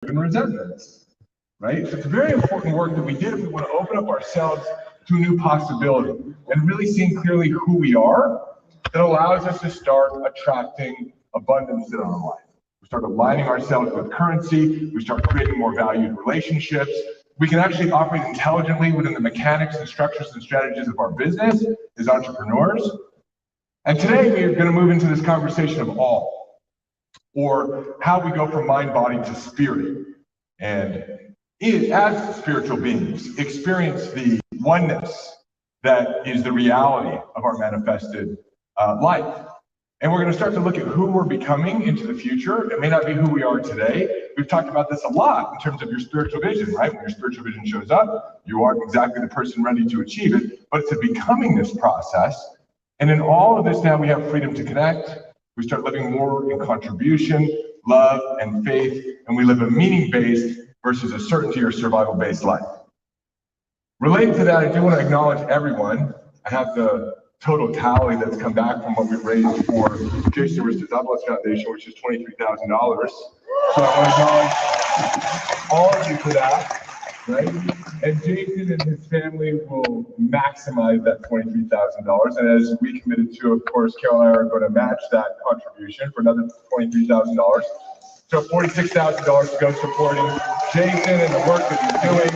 and resentments, right? So it's very important work that we did if we want to open up ourselves to a new possibility and really seeing clearly who we are that allows us to start attracting abundance in our life. We start aligning ourselves with currency, we start creating more valued relationships. We can actually operate intelligently within the mechanics and structures and strategies of our business as entrepreneurs. And today we're going to move into this conversation of all, or how we go from mind, body to spirit. And as spiritual beings, experience the oneness that is the reality of our manifested life. And we're going to start to look at who we're becoming into the future. It may not be who we are today. We've talked about this a lot in terms of your spiritual vision, right? When your spiritual vision shows up, you aren't exactly the person ready to achieve it, but it's a becoming this process. And in all of this now, we have freedom to connect. We start living more in contribution, love, and faith, and we live a meaning-based versus a certainty or survival-based life. Related to that, I do want to acknowledge everyone. I have the total tally that's come back from what we raised for Jason Aristoteles Foundation, which is $23,000. So I want to acknowledge all of you for that, right? And Jason and his family will maximize that $23,000. And as we committed to, of course, Carol and I are going to match that contribution for another $23,000. So $46,000 to go supporting Jason and the work that he's doing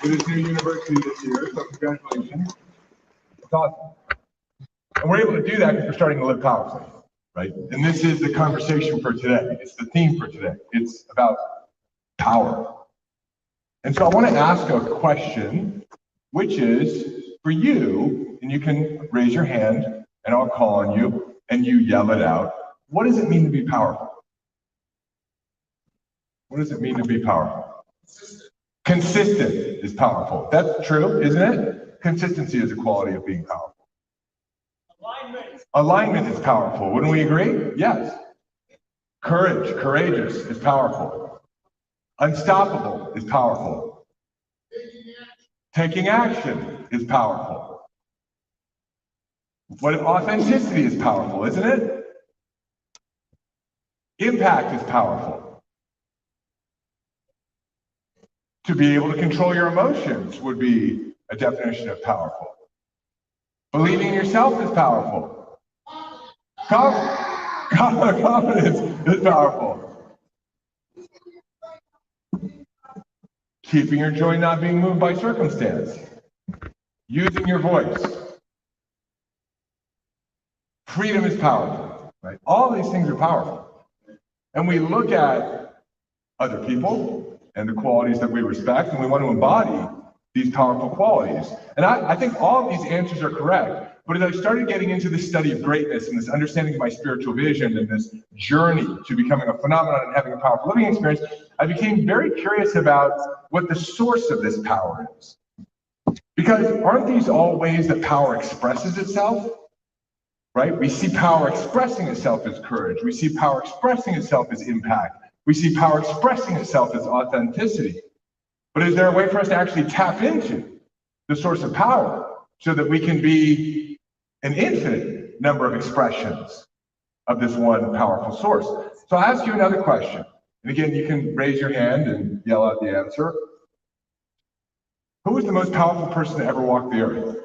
with his new university this year. So congratulations. It's awesome. And we're able to do that because we're starting to live powerfully, right? And this is the conversation for today. It's the theme for today. It's about power. And so I want to ask a question, which is for you, and you can raise your hand and I'll call on you and you yell it out. What does it mean to be powerful? What does it mean to be powerful? Consistent is powerful. That's true, isn't it? Consistency is a quality of being powerful. Alignment is powerful. Wouldn't we agree? Yes. Courageous is powerful. Unstoppable is powerful. Taking action is powerful. What authenticity is powerful, isn't it? Impact is powerful. To be able to control your emotions would be a definition of powerful. Believing in yourself is powerful. Confidence is powerful. Keeping your joy, not being moved by circumstance. Using your voice. Freedom is powerful, right? All these things are powerful. And we look at other people and the qualities that we respect, and we want to embody these powerful qualities. And I think all of these answers are correct. But as I started getting into the study of greatness and this understanding of my spiritual vision and this journey to becoming a phenomenon and having a powerful living experience, I became very curious about what the source of this power is. Because aren't these all ways that power expresses itself? Right? We see power expressing itself as courage. We see power expressing itself as impact. We see power expressing itself as authenticity. But is there a way for us to actually tap into the source of power so that we can be an infinite number of expressions of this one powerful source? So I'll ask you another question. And again, you can raise your hand and yell out the answer. Who is the most powerful person to ever walk the earth?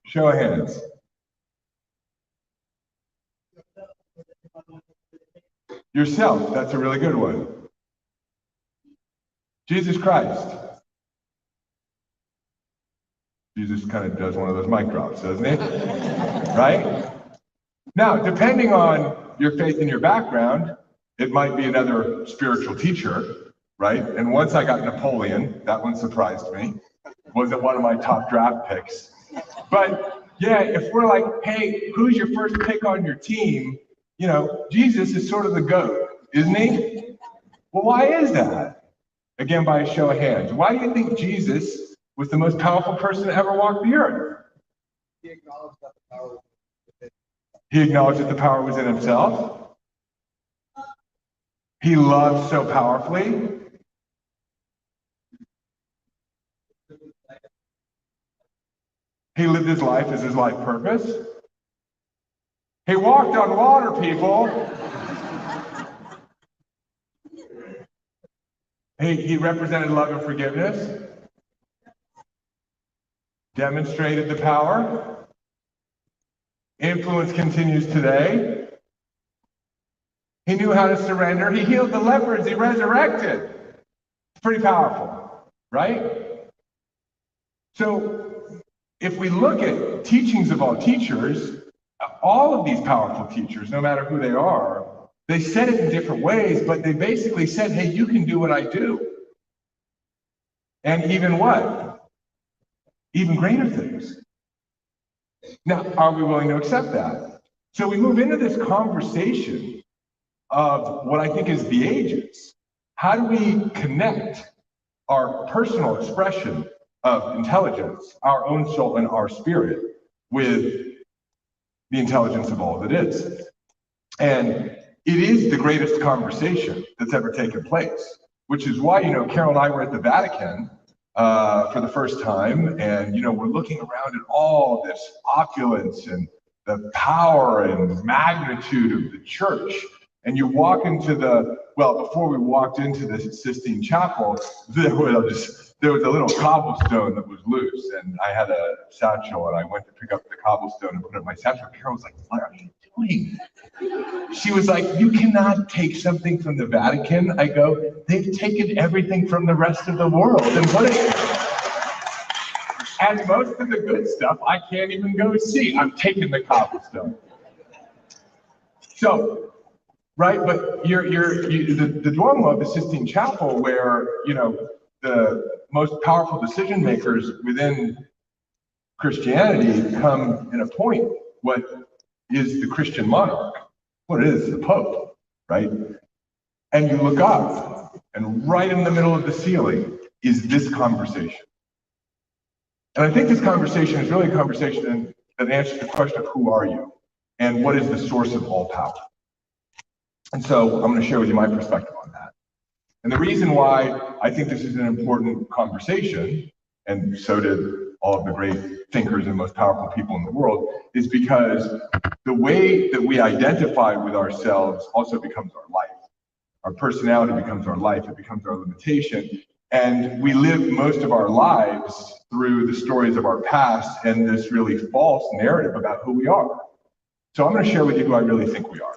Show of hands. Yourself, that's a really good one. Jesus Christ. Jesus kind of does one of those mic drops, doesn't he? Right? Now, depending on your faith and your background, it might be another spiritual teacher, right? And once I got Napoleon, that one surprised me. Wasn't one of my top draft picks. But yeah, if we're like, hey, who's your first pick on your team? You know, Jesus is sort of the GOAT, isn't he? Well, why is that? Again, by a show of hands. Why do you think Jesus was the most powerful person to ever walk the earth? He acknowledged that the power was within. He acknowledged that the power was in himself. He loved so powerfully. He lived his life as his life purpose. He walked on water, people. He represented love and forgiveness, demonstrated the power, influence continues today. He knew how to surrender. He healed the lepers. He resurrected. It's pretty powerful, right? So if we look at teachings of all teachers, all of these powerful teachers, no matter who they are, they said it in different ways, but they basically said, hey, you can do what I do. And even what? Even greater things. Now, are we willing to accept that? So we move into this conversation of what I think is the ages. How do we connect our personal expression of intelligence, our own soul and our spirit, with the intelligence of all that is? And it is the greatest conversation that's ever taken place, which is why, Carol and I were at the Vatican for the first time, and, we're looking around at all this opulence and the power and magnitude of the church. And you walk into before we walked into the Sistine Chapel, there was a little cobblestone that was loose, and I had a satchel, and I went to pick up the cobblestone and put it in my satchel. Carol was like, what are you doing? She was like, you cannot take something from the Vatican. I go, they've taken everything from the rest of the world. And and most of the good stuff I can't even go see. I'm taking the cobblestone. So, right, but the Duomo of the Sistine Chapel, where, the most powerful decision makers within Christianity come and appoint what is the Christian monarch, what it is, the Pope, right? And you look up, and right in the middle of the ceiling is this conversation. And I think this conversation is really a conversation that answers the question of who are you, and what is the source of all power. And so I'm going to share with you my perspective on that. And the reason why I think this is an important conversation, and so did all of the great thinkers and most powerful people in the world, is because the way that we identify with ourselves also becomes our life. Our personality becomes our life, it becomes our limitation. And we live most of our lives through the stories of our past and this really false narrative about who we are. So I'm going to share with you who I really think we are.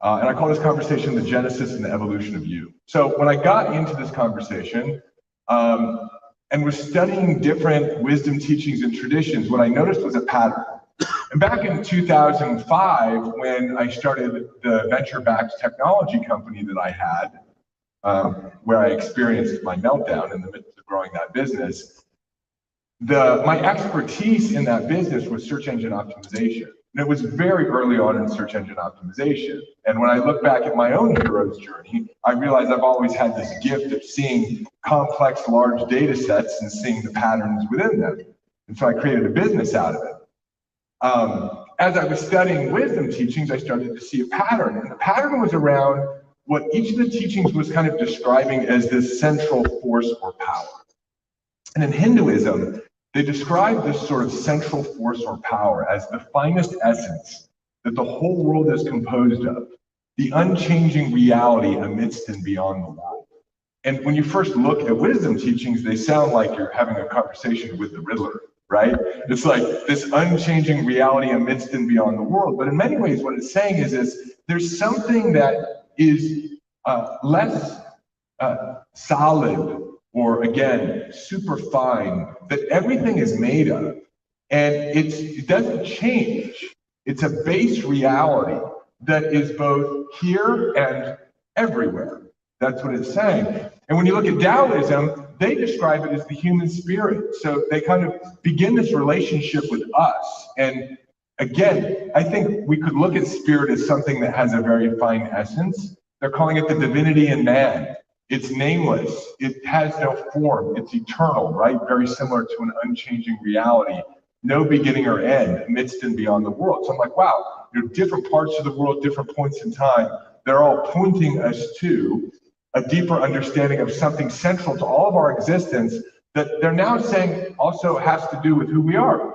And I call this conversation the genesis and the evolution of you. So when I got into this conversation and was studying different wisdom teachings and traditions, what I noticed was a pattern. And back in 2005, when I started the venture-backed technology company that I had, where I experienced my meltdown in the midst of growing that business, my expertise in that business was search engine optimization. And it was very early on in search engine optimization. And when I look back at my own hero's journey, I realize I've always had this gift of seeing complex, large data sets and seeing the patterns within them. And so I created a business out of it. As I was studying wisdom teachings, I started to see a pattern. And the pattern was around what each of the teachings was kind of describing as this central force or power. And in Hinduism, they describe this sort of central force or power as the finest essence that the whole world is composed of, the unchanging reality amidst and beyond the world. And when you first look at wisdom teachings, they sound like you're having a conversation with the Riddler, right? It's like this unchanging reality amidst and beyond the world. But in many ways, what it's saying is there's something that is less solid, or again, super fine, that everything is made of. And it doesn't change. It's a base reality that is both here and everywhere. That's what it's saying. And when you look at Taoism, they describe it as the human spirit. So they kind of begin this relationship with us. And again, I think we could look at spirit as something that has a very fine essence. They're calling it the divinity in man. It's nameless. It has no form. It's eternal, right? Very similar to an unchanging reality. No beginning or end, amidst and beyond the world. So I'm like, wow, different parts of the world, different points in time, they're all pointing us to a deeper understanding of something central to all of our existence that they're now saying also has to do with who we are.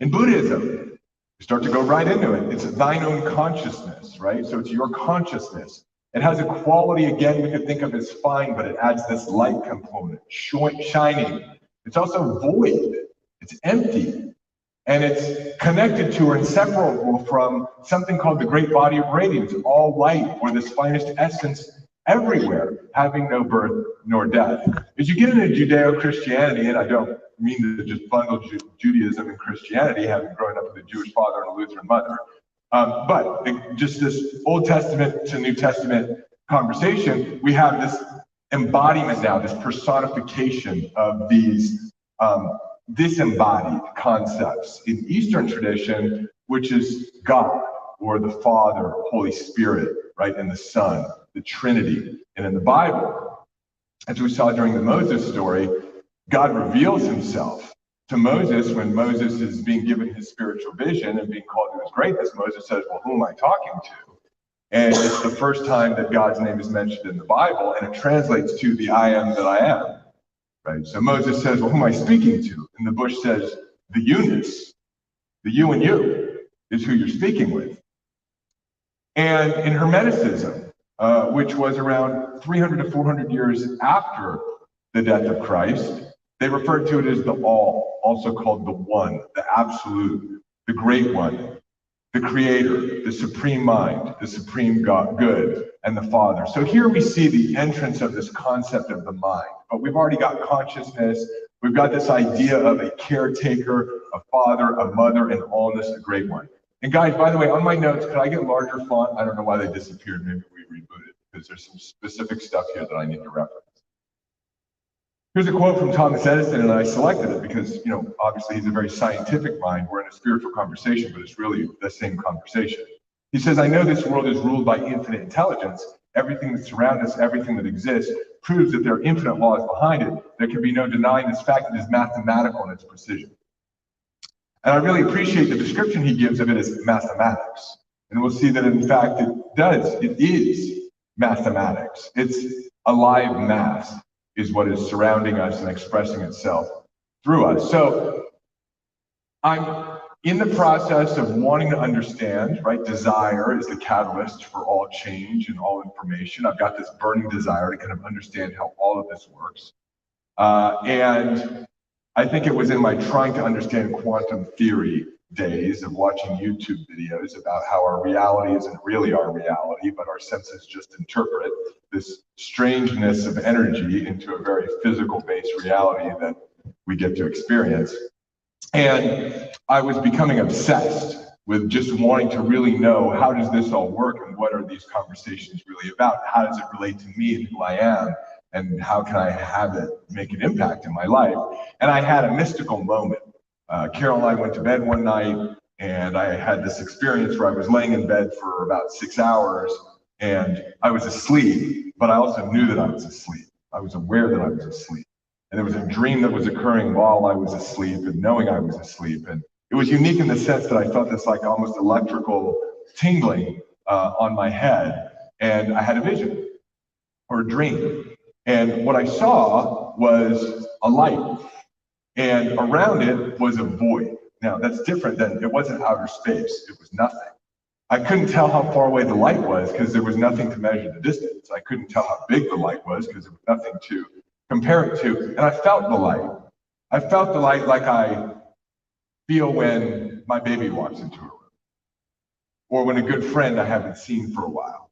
In Buddhism, you start to go right into it. It's thine own consciousness, right? So it's your consciousness. It has a quality, again, we could think of as fine, but it adds this light component, shining. It's also void. It's empty. And it's connected to or inseparable from something called the great body of radiance, all light, or this finest essence everywhere, having no birth nor death. As you get into Judeo-Christianity, and I don't mean to just bundle Judaism and Christianity, having grown up with a Jewish father and a Lutheran mother, but just this Old Testament to New Testament conversation, we have this embodiment now, this personification of these disembodied concepts in Eastern tradition, which is God, or the Father, Holy Spirit, right, and the Son, the Trinity. And in the Bible, as we saw during the Moses story, God reveals himself to Moses when Moses is being given his spiritual vision and being called to his greatness. Moses says, well, who am I talking to? And it's the first time that God's name is mentioned in the Bible, and it translates to the I am that I am. Right? So Moses says, well, who am I speaking to? And the bush says, the you-ness, the you and you is who you're speaking with. And in Hermeticism, which was around 300 to 400 years after the death of Christ, they referred to it as the all, also called the one, the absolute, the great one, the creator, the supreme mind, the supreme God, good, and the Father. So here we see the entrance of this concept of the mind, but we've already got consciousness. We've got this idea of a caretaker, a father, a mother, and allness, a great one. And guys, by the way, on my notes, could I get larger font? I don't know why they disappeared. Maybe we rebooted, because there's some specific stuff here that I need to reference. Here's a quote from Thomas Edison, and I selected it because, you know, obviously he's a very scientific mind. We're in a spiritual conversation, but it's really the same conversation. He says, I know this world is ruled by infinite intelligence. Everything that surrounds us, everything that exists, proves that there are infinite laws behind it. There can be no denying this fact. It is mathematical in its precision. And I really appreciate the description he gives of it as mathematics. And we'll see that, in fact, it is mathematics. It's alive math is what is surrounding us and expressing itself through us. So I'm in the process of wanting to understand, right? Desire is the catalyst for all change and all information. I've got this burning desire to kind of understand how all of this works. And I think it was in my trying to understand quantum theory days of watching YouTube videos about how our reality isn't really our reality, but our senses just interpret this strangeness of energy into a very physical-based reality that we get to experience. And I was becoming obsessed with just wanting to really know, how does this all work and what are these conversations really about? How does it relate to me and who I am? And how can I have it make an impact in my life? And I had a mystical moment. Carol and I went to bed one night, and I had this experience where I was laying in bed for about 6 hours, and I was asleep, but I also knew that I was asleep. I was aware that I was asleep. And there was a dream that was occurring while I was asleep and knowing I was asleep. And it was unique in the sense that I felt this like almost electrical tingling on my head, and I had a vision or a dream. And what I saw was a light, and around it was a void. Now, that's different than, it wasn't outer space, it was nothing. I couldn't tell how far away the light was because there was nothing to measure the distance. I couldn't tell how big the light was because there was nothing to compare it to. And I felt the light. I felt the light like I feel when my baby walks into a room, or when a good friend I haven't seen for a while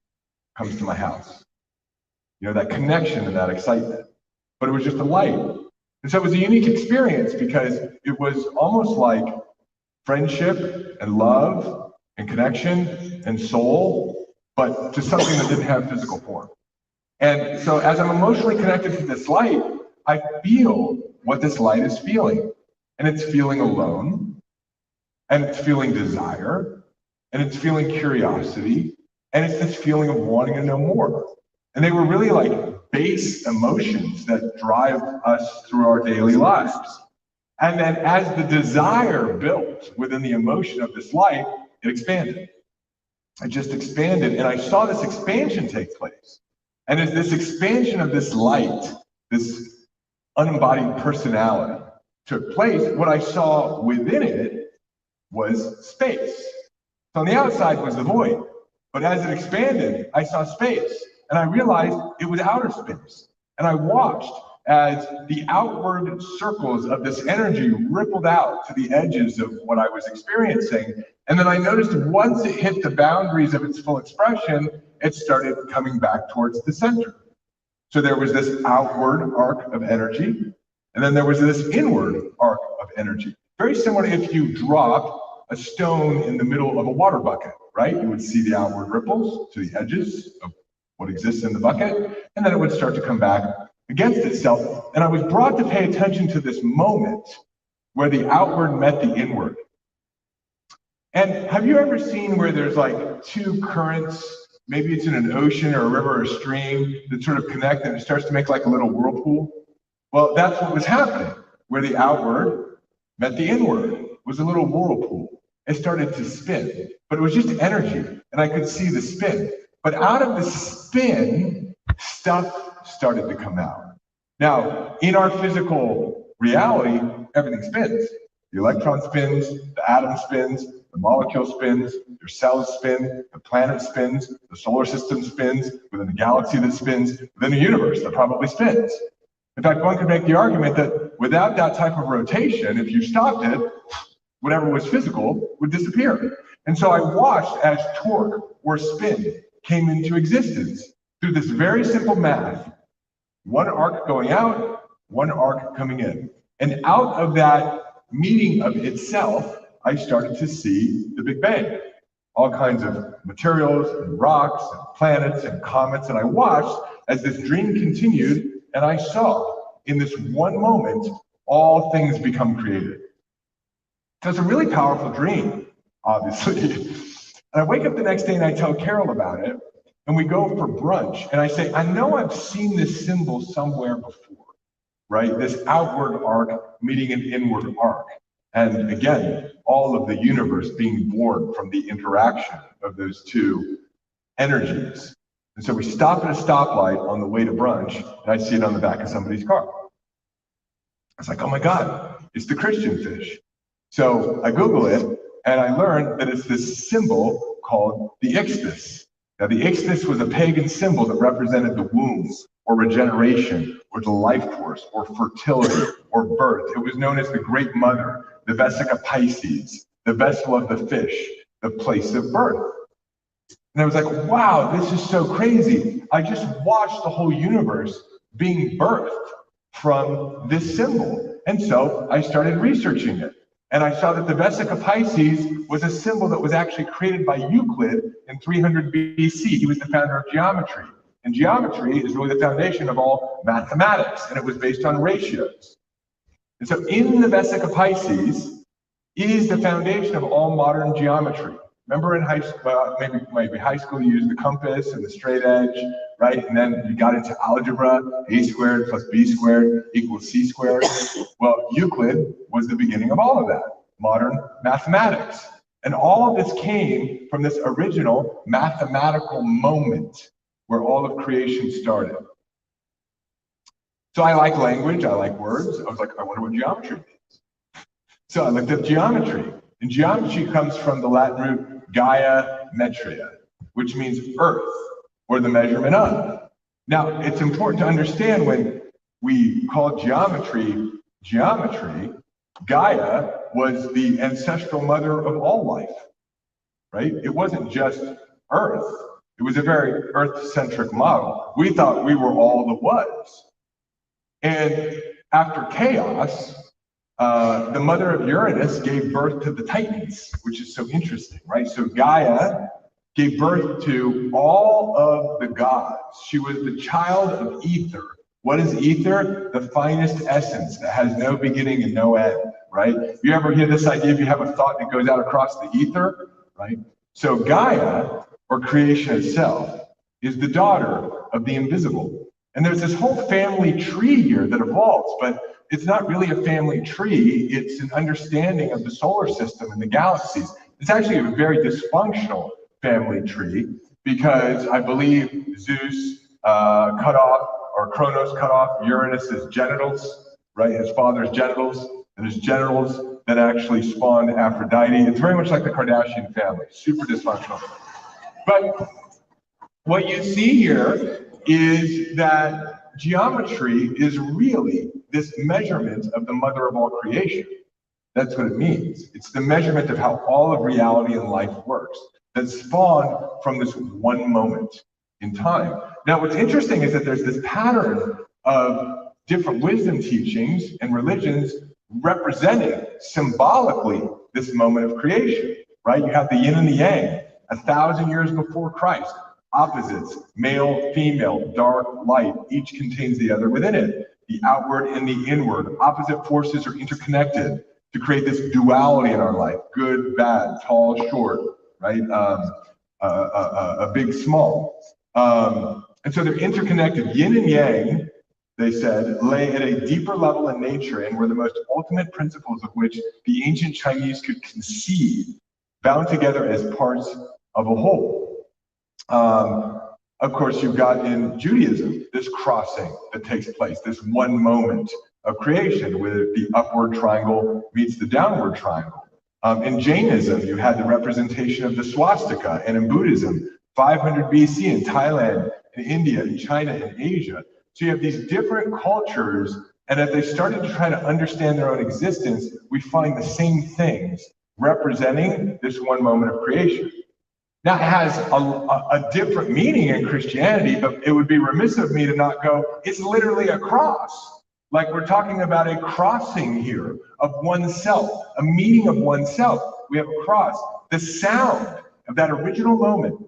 comes to my house. You know, that connection and that excitement. But it was just a light. And so it was a unique experience because it was almost like friendship and love and connection and soul, but to something that didn't have physical form. And so as I'm emotionally connected to this light, I feel what this light is feeling. And it's feeling alone, and it's feeling desire, and it's feeling curiosity, and it's this feeling of wanting to know more. And they were really like base emotions that drive us through our daily lives. And then as the desire built within the emotion of this light, it expanded. It just expanded, and I saw this expansion take place. And as this expansion of this light, this unembodied personality took place, what I saw within it was space. So on the outside was the void, but as it expanded, I saw space. and I realized it was outer space. And I watched as the outward circles of this energy rippled out to the edges of what I was experiencing. And then I noticed once it hit the boundaries of its full expression, it started coming back towards the center. So there was this outward arc of energy, and then there was this inward arc of energy. Very similar if you drop a stone in the middle of a water bucket, right? You would see the outward ripples to the edges of what exists in the bucket, and then it would start to come back against itself. And I was brought to pay attention to this moment where the outward met the inward. And have you ever seen where there's like two currents, maybe it's in an ocean or a river or a stream, that sort of connect and it starts to make like a little whirlpool? Well, that's what was happening, where the outward met the inward, was a little whirlpool. It started to spin, but it was just energy, and I could see the spin. But out of the spin, stuff started to come out. Now, in our physical reality, everything spins. The electron spins, the atom spins, the molecule spins, your cells spin, the planet spins, the solar system spins, within the galaxy that spins, within the universe that probably spins. In fact, one could make the argument that without that type of rotation, if you stopped it, whatever was physical would disappear. And so I watched as torque or spin came into existence through this very simple math. One arc going out, one arc coming in. And out of that meeting of itself, I started to see the Big Bang. All kinds of materials and rocks and planets and comets. And I watched as this dream continued, and I saw in this one moment, all things become created. So it's a really powerful dream, obviously. And I wake up the next day and I tell Carol about it, and we go for brunch, and I say, I know I've seen this symbol somewhere before, right? This outward arc meeting an inward arc. And again, all of the universe being born from the interaction of those two energies. And so we stop at a stoplight on the way to brunch, and I see it on the back of somebody's car. It's like, oh my God, it's the Christian fish. So I Google it, and I learned that it's this symbol called the Ixtus. Now, the Ixtus was a pagan symbol that represented the womb, or regeneration, or the life force, or fertility, or birth. It was known as the Great Mother, the Vesica Pisces, the vessel of the fish, the place of birth. And I was like, wow, this is so crazy. I just watched the whole universe being birthed from this symbol. And so I started researching it. And I saw that the Vesica Pisces was a symbol that was actually created by Euclid in 300 BC. He was the founder of geometry. And geometry is really the foundation of all mathematics, and it was based on ratios. And so in the Vesica Pisces is the foundation of all modern geometry. Remember in high school, maybe high school, you used the compass and the straight edge, right? And then you got into algebra, a squared plus b squared equals c squared. Well, Euclid was the beginning of all of that, modern mathematics. And all of this came from this original mathematical moment where all of creation started. So I like language, I like words. I was like, I wonder what geometry means. So I looked up geometry. And geometry comes from the Latin root Gaia metria, which means earth, or the measurement of. Now, it's important to understand when we call geometry, Gaia was the ancestral mother of all life, right? It wasn't just earth. It was a very earth-centric model. We thought we were all that was. And after chaos, the mother of Uranus gave birth to the Titans, which is so interesting, right? So Gaia gave birth to all of the gods. She was the child of ether. What is ether? The finest essence that has no beginning and no end, right? You ever hear this idea, if you have a thought that goes out across the ether, right? So Gaia, or creation itself, is the daughter of the invisible. And there's this whole family tree here that evolves, but it's not really a family tree. It's an understanding of the solar system and the galaxies. It's actually a very dysfunctional family tree because I believe Zeus cut off, or Kronos cut off Uranus's genitals, right? His father's genitals, and his genitals that actually spawned Aphrodite. It's very much like the Kardashian family, super dysfunctional. But what you see here is that geometry is really this measurement of the mother of all creation. That's what it means. It's the measurement of how all of reality and life works that spawned from this one moment in time. Now, what's interesting is that there's this pattern of different wisdom teachings and religions representing symbolically this moment of creation, right? You have the yin and the yang, 1,000 years before Christ, opposites, male, female, dark, light, each contains the other within it. The outward and the inward, opposite forces are interconnected to create this duality in our life, good, bad, tall, short, right? A big, small. And so they're interconnected. Yin and yang, they said, lay at a deeper level in nature and were the most ultimate principles of which the ancient Chinese could conceive, bound together as parts of a whole. Of course, you've got in Judaism this crossing that takes place, this one moment of creation where the upward triangle meets the downward triangle. In Jainism, you had the representation of the swastika, and in Buddhism, 500 BC in Thailand, in India, in China, in Asia. So you have these different cultures, and as they started to try to understand their own existence, we find the same things representing this one moment of creation. Now, it has a different meaning in Christianity, but it would be remiss of me to not go, it's literally a cross. Like we're talking about a crossing here of oneself, a meeting of oneself. We have a cross. The sound of that original moment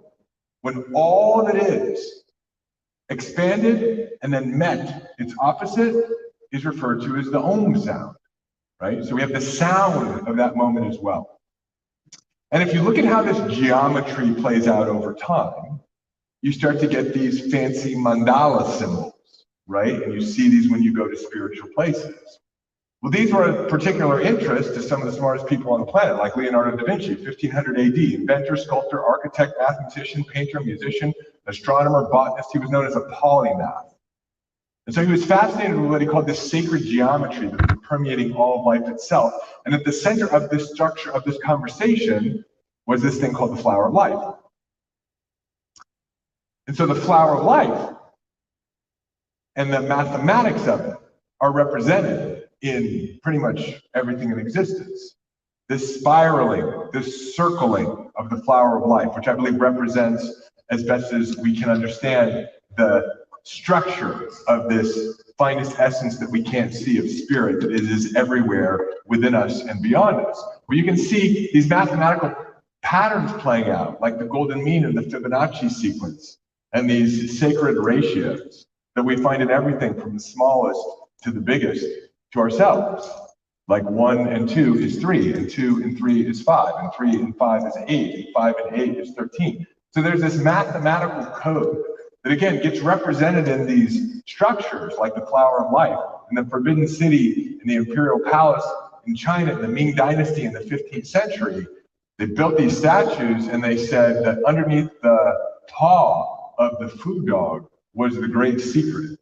when all that is expanded and then met its opposite is referred to as the Om sound, right? So we have the sound of that moment as well. And if you look at how this geometry plays out over time, you start to get these fancy mandala symbols, right? And you see these when you go to spiritual places. Well, these were of particular interest to some of the smartest people on the planet, like Leonardo da Vinci, 1500 AD, inventor, sculptor, architect, mathematician, painter, musician, astronomer, botanist. He was known as a polymath. And so he was fascinated with what he called this sacred geometry that was permeating all of life itself. And at the center of this structure of this conversation was this thing called the flower of life. And so the flower of life and the mathematics of it are represented in pretty much everything in existence. This spiraling, this circling of the flower of life, which I believe represents, as best as we can understand, the structure of this finest essence that we can't see of spirit that is everywhere within us and beyond us. Where you can see these mathematical patterns playing out, like the golden mean and the Fibonacci sequence, and these sacred ratios that we find in everything from the smallest to the biggest to ourselves. Like 1 and 2 is 3, and 2 and 3 is 5, and 3 and 5 is 8, and 5 and 8 is 13. So there's this mathematical code that again gets represented in these structures like the flower of life and the Forbidden City and the Imperial Palace in China in the Ming Dynasty in the 15th century. They built these statues and they said that underneath the paw of the food dog was the great secret,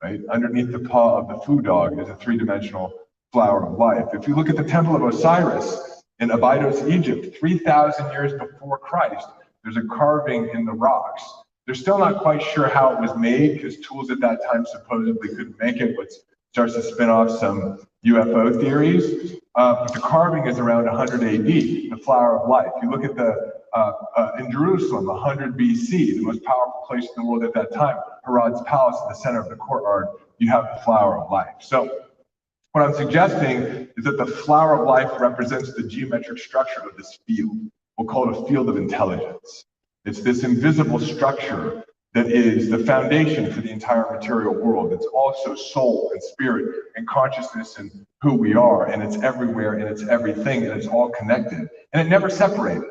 right? Underneath the paw of the food dog is a three-dimensional flower of life. If you look at the Temple of Osiris in Abydos, Egypt, 3,000 years before Christ, there's a carving in the rocks. They're still not quite sure how it was made because tools at that time supposedly couldn't make it, which starts to spin off some UFO theories. But the carving is around 100 AD, the flower of life. You look at in Jerusalem, 100 BC, the most powerful place in the world at that time, Herod's palace in the center of the courtyard, you have the flower of life. So what I'm suggesting is that the flower of life represents the geometric structure of this field. We'll call it a field of intelligence. It's this invisible structure that is the foundation for the entire material world. It's also soul and spirit and consciousness and who we are, and it's everywhere and it's everything and it's all connected. And it never separated.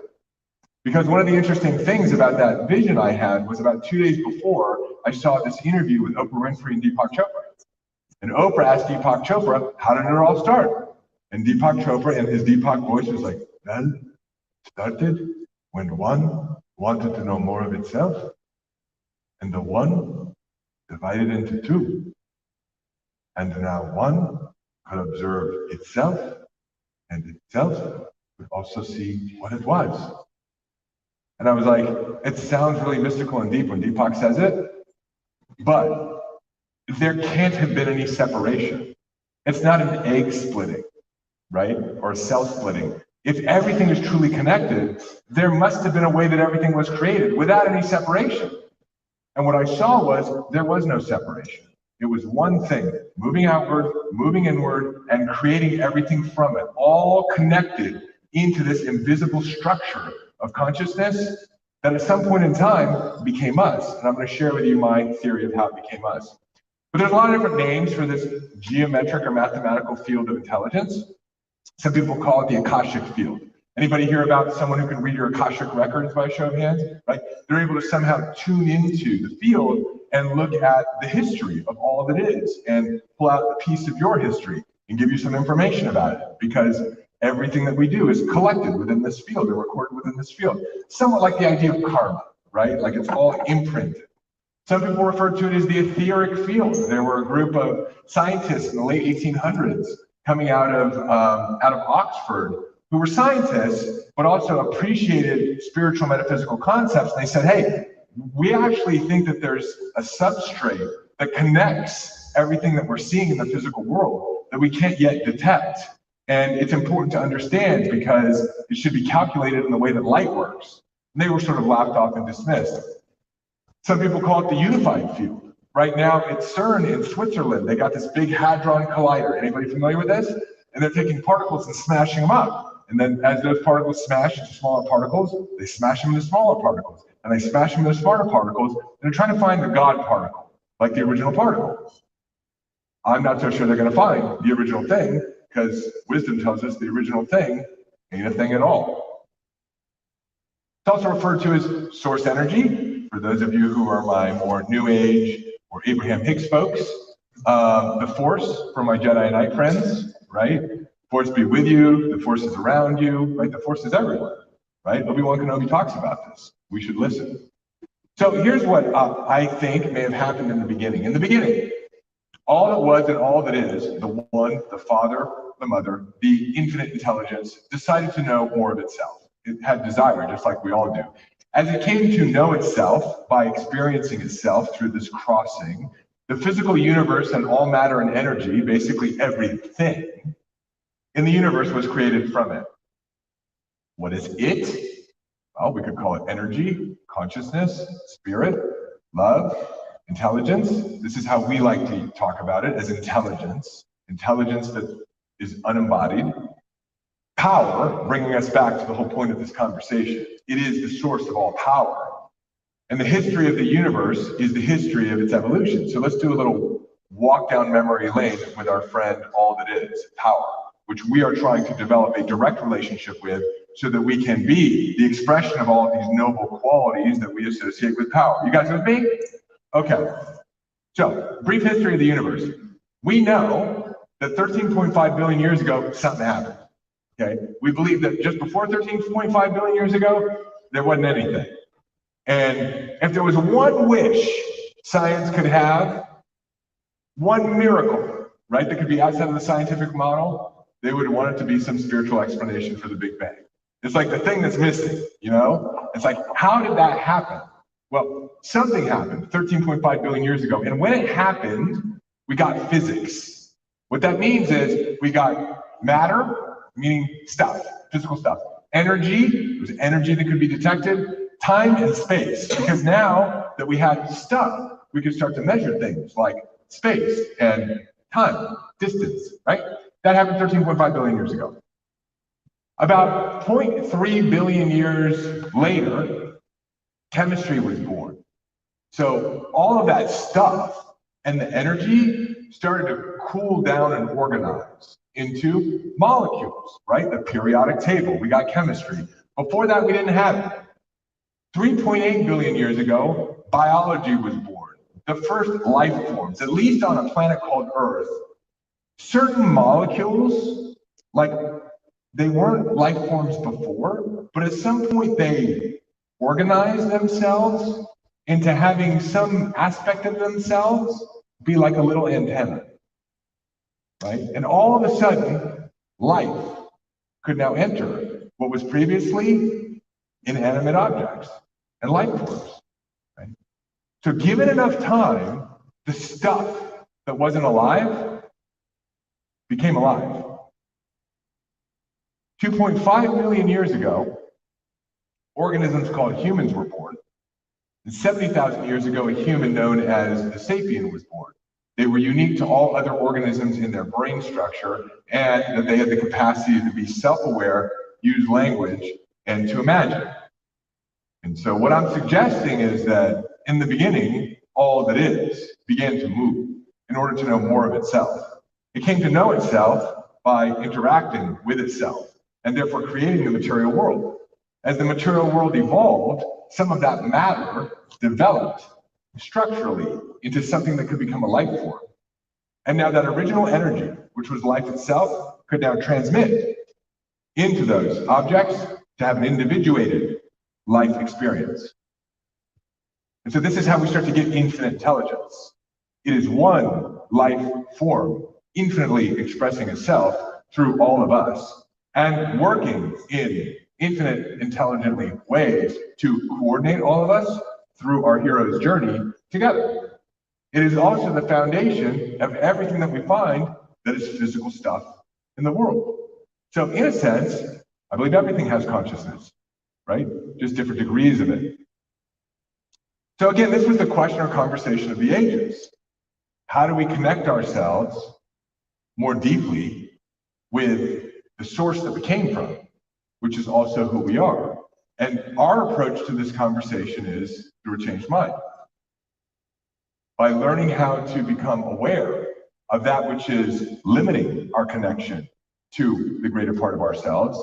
Because one of the interesting things about that vision I had was about 2 days before, I saw this interview with Oprah Winfrey and Deepak Chopra. And Oprah asked Deepak Chopra, how did it all start? And Deepak Chopra in his Deepak voice was like, well, it started when one wanted to know more of itself, and the one divided into two. And now one could observe itself, and itself could also see what it was. And I was like, it sounds really mystical and deep when Deepak says it, but there can't have been any separation. It's not an egg splitting, right? Or a cell splitting. If everything is truly connected, there must have been a way that everything was created without any separation. And what I saw was there was no separation. It was one thing, moving outward, moving inward, and creating everything from it, all connected into this invisible structure of consciousness that at some point in time became us. And I'm going to share with you my theory of how it became us. But there's a lot of different names for this geometric or mathematical field of intelligence. Some people call it the Akashic field. Anybody hear about someone who can read your Akashic records by show of hands? Right? They're able to somehow tune into the field and look at the history of all that is and pull out a piece of your history and give you some information about it, because everything that we do is collected within this field and recorded within this field. Somewhat like the idea of karma, right? Like it's all imprinted. Some people refer to it as the etheric field. There were a group of scientists in the late 1800s coming out of Oxford who were scientists, but also appreciated spiritual metaphysical concepts. And they said, hey, we actually think that there's a substrate that connects everything that we're seeing in the physical world that we can't yet detect. And it's important to understand because it should be calculated in the way that light works. And they were sort of laughed off and dismissed. Some people call it the unified field. Right now at CERN in Switzerland, they got this big hadron collider. Anybody familiar with this? And they're taking particles and smashing them up. And then as those particles smash into smaller particles, they smash them into smaller particles. And they smash them into smaller particles. And they're trying to find the God particle, like the original particle. I'm not so sure they're going to find the original thing, because wisdom tells us the original thing ain't a thing at all. It's also referred to as source energy. For those of you who are my more New Age or Abraham Hicks folks, the Force for my Jedi Knight friends, right? Force be with you, the Force is around you, right? The Force is everywhere, right? Obi-Wan Kenobi talks about this. We should listen. So here's what I think may have happened in the beginning. In the beginning, all that was and all that is, the One, the Father, the Mother, the infinite intelligence, decided to know more of itself. It had desire, just like we all do. As it came to know itself by experiencing itself through this crossing, the physical universe and all matter and energy, basically everything in the universe, was created from it. What is it? Well, we could call it energy, consciousness, spirit, love, intelligence. This is how we like to talk about it, as intelligence. Intelligence that is unembodied. Power, bringing us back to the whole point of this conversation. It is the source of all power. And the history of the universe is the history of its evolution. So let's do a little walk down memory lane with our friend, all that is, power, which we are trying to develop a direct relationship with so that we can be the expression of all of these noble qualities that we associate with power. You guys with me? Okay. So, brief history of the universe. We know that 13.5 billion years ago, something happened. Okay, we believe that just before 13.5 billion years ago, there wasn't anything. And if there was one wish science could have, one miracle, right, that could be outside of the scientific model, they would want it to be some spiritual explanation for the Big Bang. It's like the thing that's missing, you know? It's like, how did that happen? Well, something happened 13.5 billion years ago. And when it happened, we got physics. What that means is we got matter, meaning stuff, physical stuff. Energy, there's energy that could be detected. Time and space, because now that we had stuff, we could start to measure things like space and time, distance, right? That happened 13.5 billion years ago. About 0.3 billion years later, chemistry was born. So all of that stuff and the energy started to cool down and organize into molecules, right? The periodic table, we got chemistry. Before that, we didn't have it. 3.8 billion years ago, biology was born. The first life forms, at least on a planet called Earth. Certain molecules, like they weren't life forms before, but at some point they organized themselves into having some aspect of themselves be like a little antenna. Right? And all of a sudden, life could now enter what was previously inanimate objects and life forms. Right? So given enough time, the stuff that wasn't alive became alive. 2.5 million years ago, organisms called humans were born. And 70,000 years ago, a human known as the sapien was born. They were unique to all other organisms in their brain structure, and that they had the capacity to be self-aware, use language, and to imagine. And so what I'm suggesting is that in the beginning, all that is began to move in order to know more of itself. It came to know itself by interacting with itself, and therefore creating the material world. As the material world evolved, some of that matter developed structurally into something that could become a life form. And now that original energy, which was life itself, could now transmit into those objects to have an individuated life experience. And so this is how we start to get infinite intelligence. It is one life form, infinitely expressing itself through all of us, and working in infinite intelligently ways to coordinate all of us through our hero's journey together. It is also the foundation of everything that we find that is physical stuff in the world. So in a sense, I believe everything has consciousness, right? Just different degrees of it. So again, this was the question or conversation of the ages. How do we connect ourselves more deeply with the source that we came from, which is also who we are? And our approach to this conversation is through a changed mind. By learning how to become aware of that which is limiting our connection to the greater part of ourselves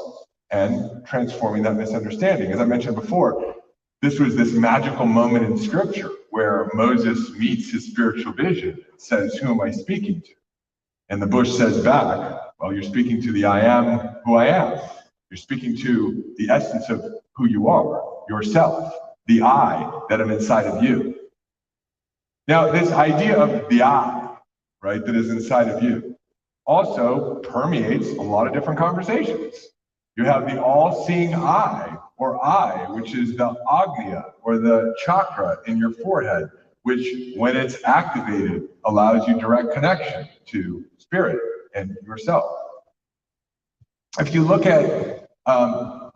and transforming that misunderstanding. As I mentioned before, this was this magical moment in scripture where Moses meets his spiritual vision and says, "Who am I speaking to?" And the bush says back, "Well, you're speaking to the I am who I am. You're speaking to the essence of who you are, yourself, the I that am inside of you." Now, this idea of the I, right, that is inside of you, also permeates a lot of different conversations. You have the all-seeing I, or I, which is the Agnya, or the chakra in your forehead, which, when it's activated, allows you direct connection to spirit and yourself. If you look at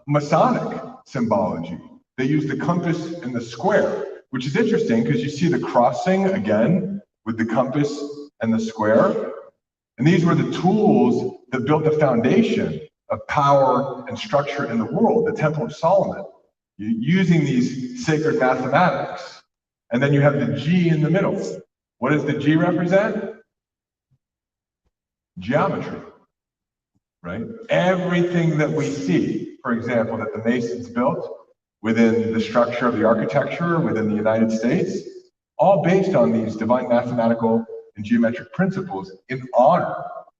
Masonic symbology, they use the compass and the square, which is interesting because you see the crossing again with the compass and the square. And these were the tools that built the foundation of power and structure in the world, the Temple of Solomon, using these sacred mathematics. And then you have the G in the middle. What does the G represent? Geometry, right? Everything that we see, for example, that the Masons built within the structure of the architecture within the United States, all based on these divine mathematical and geometric principles in honor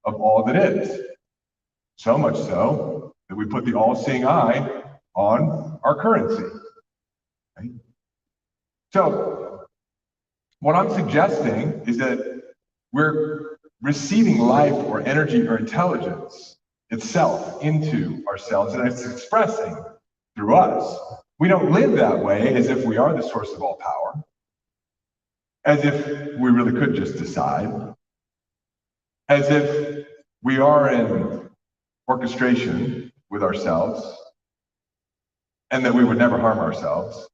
of all that is. So much so that we put the all-seeing eye on our currency. Right? So what I'm suggesting is that we're receiving life or energy or intelligence itself into ourselves, and it's expressing through us. We don't live that way as if we are the source of all power, as if we really could just decide, as if we are in orchestration with ourselves, and that we would never harm ourselves.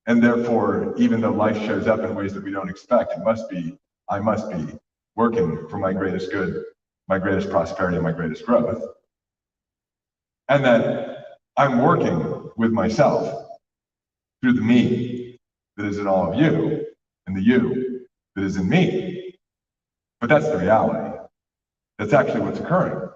And therefore, even though life shows up in ways that we don't expect, I must be working for my greatest good, my greatest prosperity, and my greatest growth. And that I'm working with myself through the me that is in all of you, and the you that is in me. But that's the reality. That's actually what's occurring.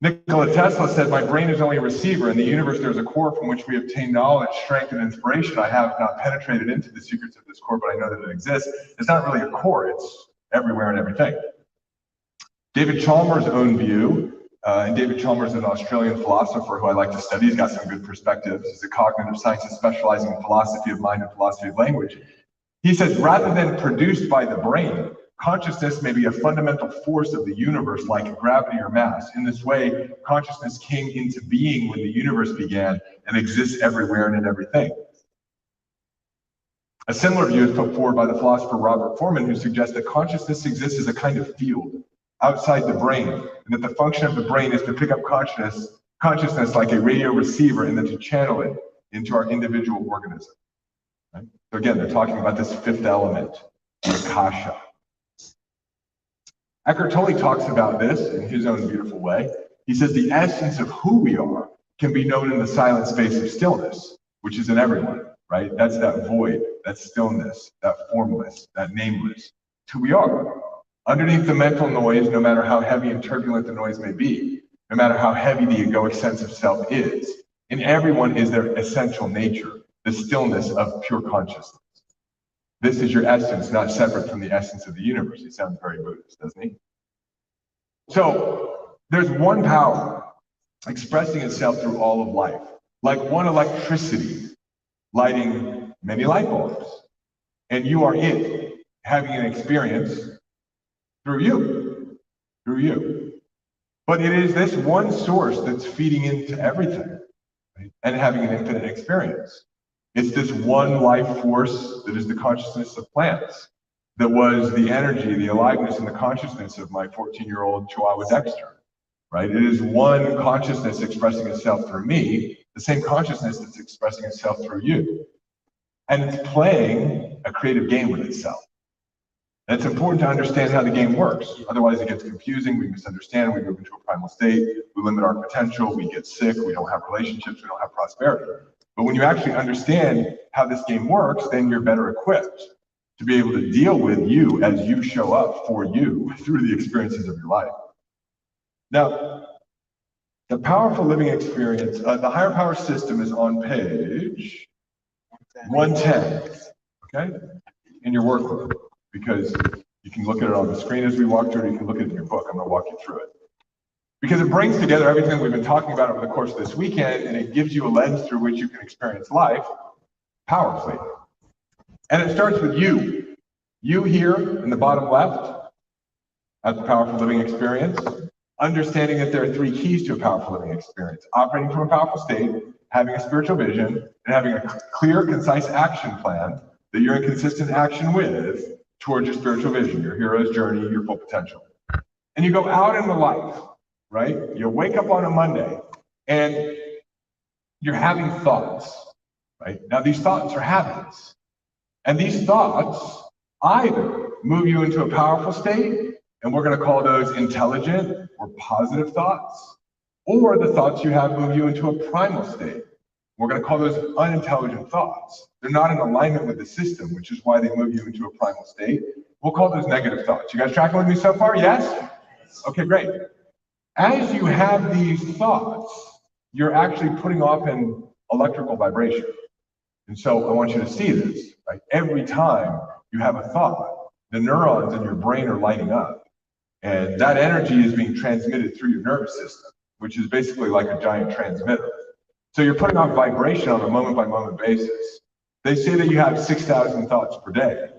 Nikola Tesla said, "My brain is only a receiver. In the universe, there's a core from which we obtain knowledge, strength, and inspiration. I have not penetrated into the secrets of this core, but I know that it exists." It's not really a core, it's everywhere and everything. David Chalmers' own view, and David Chalmers is an Australian philosopher who I like to study. He's got some good perspectives. He's a cognitive scientist specializing in philosophy of mind and philosophy of language. He says, rather than produced by the brain, consciousness may be a fundamental force of the universe like gravity or mass. In this way, consciousness came into being when the universe began and exists everywhere and in everything. A similar view is put forward by the philosopher Robert Foreman, who suggests that consciousness exists as a kind of field outside the brain, and that the function of the brain is to pick up consciousness like a radio receiver and then to channel it into our individual organism. Right? So again, they're talking about this fifth element, the akasha. Eckhart Tolle talks about this in his own beautiful way. He says the essence of who we are can be known in the silent space of stillness, which is in everyone, right? That's that void, that stillness, that formless, that nameless. It's who we are. Underneath the mental noise, no matter how heavy and turbulent the noise may be, no matter how heavy the egoic sense of self is, in everyone is their essential nature, the stillness of pure consciousness. This is your essence, not separate from the essence of the universe. He sounds very Buddhist, doesn't he? So there's one power expressing itself through all of life, like one electricity lighting many light bulbs. And you are it, having an experience through you. But it is this one source that's feeding into everything, right? And having an infinite experience. It's this one life force that is the consciousness of plants, that was the energy, the aliveness, and the consciousness of my 14-year-old Chihuahua Dexter, right? It is one consciousness expressing itself through me, the same consciousness that's expressing itself through you. And it's playing a creative game with itself. And it's important to understand how the game works. Otherwise, it gets confusing, we misunderstand, we move into a primal state, we limit our potential, we get sick, we don't have relationships, we don't have prosperity. But when you actually understand how this game works, then you're better equipped to be able to deal with you as you show up for you through the experiences of your life. Now, the powerful living experience, the higher power system is on page 110, okay, in your workbook, because you can look at it on the screen as we walk through it, you can look at it in your book. I'm going to walk you through it. Because it brings together everything we've been talking about over the course of this weekend, and it gives you a lens through which you can experience life powerfully. And it starts with you. You here in the bottom left at the powerful living experience, understanding that there are three keys to a powerful living experience: operating from a powerful state, having a spiritual vision, and having a clear, concise action plan that you're in consistent action with towards your spiritual vision, your hero's journey, your full potential. And you go out into life, right? You wake up on a Monday and you're having thoughts, right? Now these thoughts are habits. And these thoughts either move you into a powerful state, and we're going to call those intelligent or positive thoughts, or the thoughts you have move you into a primal state. We're going to call those unintelligent thoughts. They're not in alignment with the system, which is why they move you into a primal state. We'll call those negative thoughts. You guys tracking with me so far? Yes? Okay, great. As you have these thoughts, you're actually putting off an electrical vibration. And so I want you to see this, right? Every time you have a thought, the neurons in your brain are lighting up. And that energy is being transmitted through your nervous system, which is basically like a giant transmitter. So you're putting off vibration on a moment-by-moment basis. They say that you have 6,000 thoughts per day.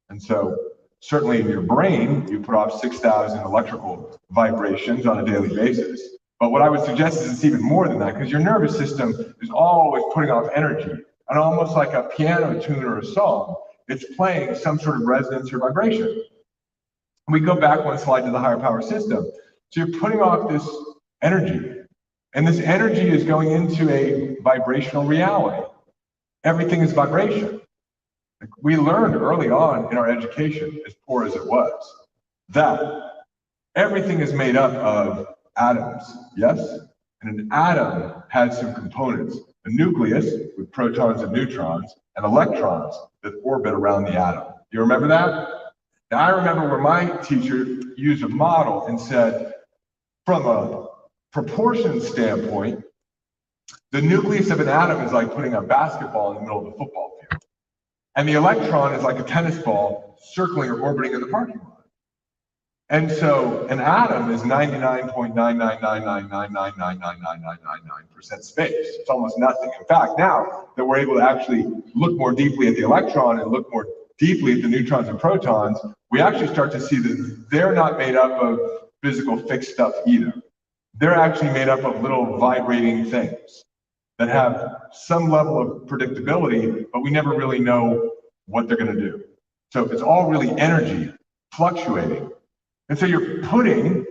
And so certainly in your brain, you put off 6,000 electrical vibrations on a daily basis. But what I would suggest is it's even more than that, because your nervous system is always putting off energy. And almost like a piano tune or a song, it's playing some sort of resonance or vibration. We go back one slide to the higher power system. So you're putting off this energy. And this energy is going into a vibrational reality. Everything is vibration. We learned early on in our education, as poor as it was, that everything is made up of atoms, yes? And an atom has some components: a nucleus with protons and neutrons, and electrons that orbit around the atom. Do you remember that? Now, I remember where my teacher used a model and said, from a proportion standpoint, the nucleus of an atom is like putting a basketball in the middle of the football field. And the electron is like a tennis ball circling or orbiting in the parking lot. And so an atom is 99.99999999999% space. It's almost nothing. In fact, now that we're able to actually look more deeply at the electron and look more deeply at the neutrons and protons, we actually start to see that they're not made up of physical fixed stuff either. They're actually made up of little vibrating things that have some level of predictability, but we never really know what they're going to do. So it's all really energy fluctuating. And so you're putting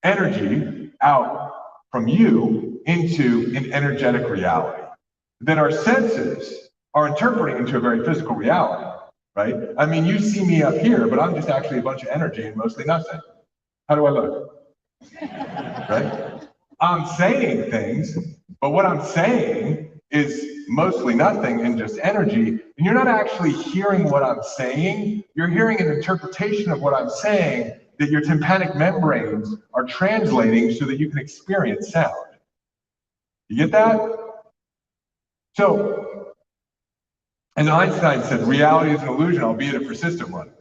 energy out from you into an energetic reality that our senses are interpreting into a very physical reality, right? I mean, you see me up here, but I'm just actually a bunch of energy and mostly nothing. How do I look? Right? I'm saying things, but what I'm saying is mostly nothing and just energy. And you're not actually hearing what I'm saying. You're hearing an interpretation of what I'm saying that your tympanic membranes are translating so that you can experience sound. You get that? So, as Einstein said, reality is an illusion, albeit a persistent one.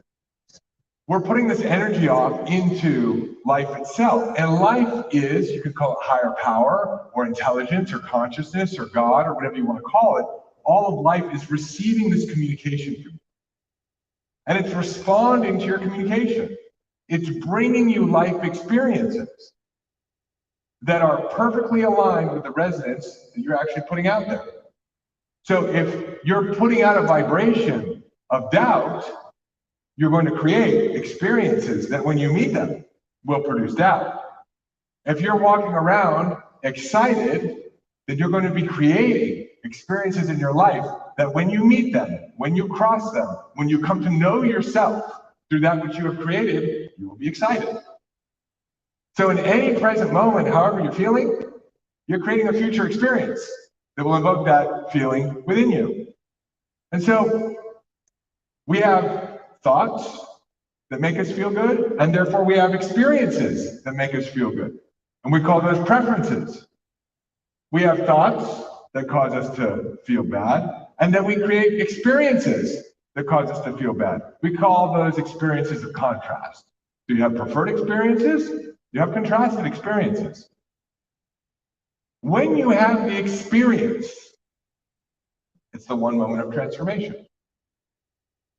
We're putting this energy off into life itself. And life is, you could call it higher power, or intelligence, or consciousness, or God, or whatever you want to call it. All of life is receiving this communication from you. And it's responding to your communication. It's bringing you life experiences that are perfectly aligned with the resonance that you're actually putting out there. So if you're putting out a vibration of doubt, you're going to create experiences that when you meet them will produce doubt. If you're walking around excited, then you're going to be creating experiences in your life that when you meet them, when you cross them, when you come to know yourself through that which you have created, you will be excited. So in any present moment, however you're feeling, you're creating a future experience that will invoke that feeling within you. And so we have thoughts that make us feel good, and therefore we have experiences that make us feel good. And we call those preferences. We have thoughts that cause us to feel bad, and then we create experiences that cause us to feel bad. We call those experiences of contrast. So you have preferred experiences, you have contrasted experiences. When you have the experience, it's the one moment of transformation.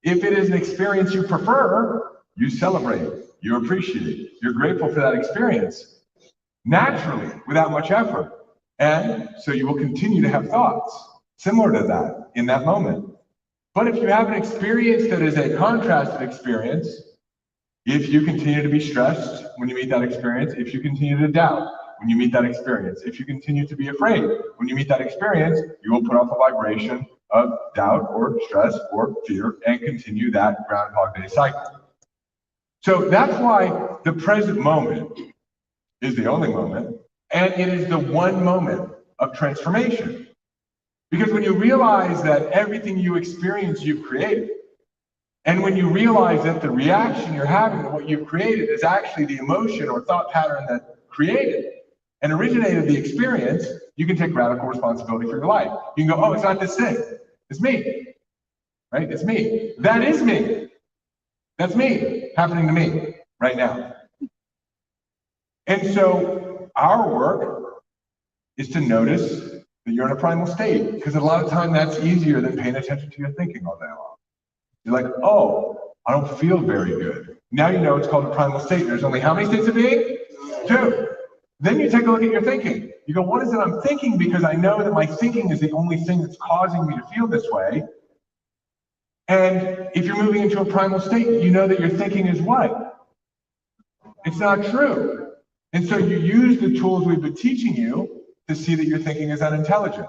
If it is an experience you prefer, you celebrate, you appreciate, you're grateful for that experience, naturally, without much effort. And so you will continue to have thoughts similar to that in that moment. But if you have an experience that is a contrasted experience, if you continue to be stressed when you meet that experience, if you continue to doubt when you meet that experience, if you continue to be afraid when you meet that experience, you will put off a vibration of doubt or stress or fear and continue that Groundhog Day cycle. So that's why the present moment is the only moment, and it is the one moment of transformation. Because when you realize that everything you experience, you've created, and when you realize that the reaction you're having to what you've created is actually the emotion or thought pattern that created and originated the experience, you can take radical responsibility for your life. You can go, oh, it's not this thing. It's me, right? It's me. That is me. That's me, happening to me right now. And so our work is to notice that you're in a primal state, because a lot of time that's easier than paying attention to your thinking all day long. You're like, oh, I don't feel very good. Now you know it's called a primal state. There's only how many states of being? 2. Then you take a look at your thinking. You go, what is it I'm thinking? Because I know that my thinking is the only thing that's causing me to feel this way. And if you're moving into a primal state, you know that your thinking is what? It's not true. And so you use the tools we've been teaching you to see that your thinking is unintelligent,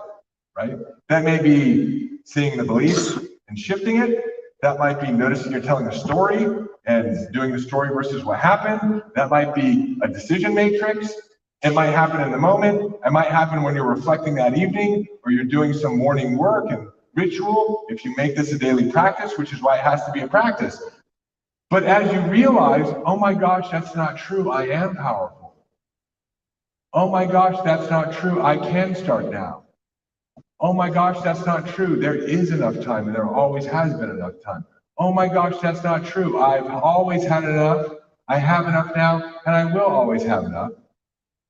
right? That may be seeing the belief and shifting it. That might be noticing you're telling a story and doing the story versus what happened. That might be a decision matrix. It might happen in the moment. It might happen when you're reflecting that evening, or you're doing some morning work and ritual, if you make this a daily practice, which is why it has to be a practice. But as you realize, oh my gosh, that's not true, I am powerful. Oh my gosh, that's not true, I can start now. Oh my gosh, that's not true, there is enough time, and there always has been enough time. Oh my gosh, that's not true, I've always had enough, I have enough now, and I will always have enough.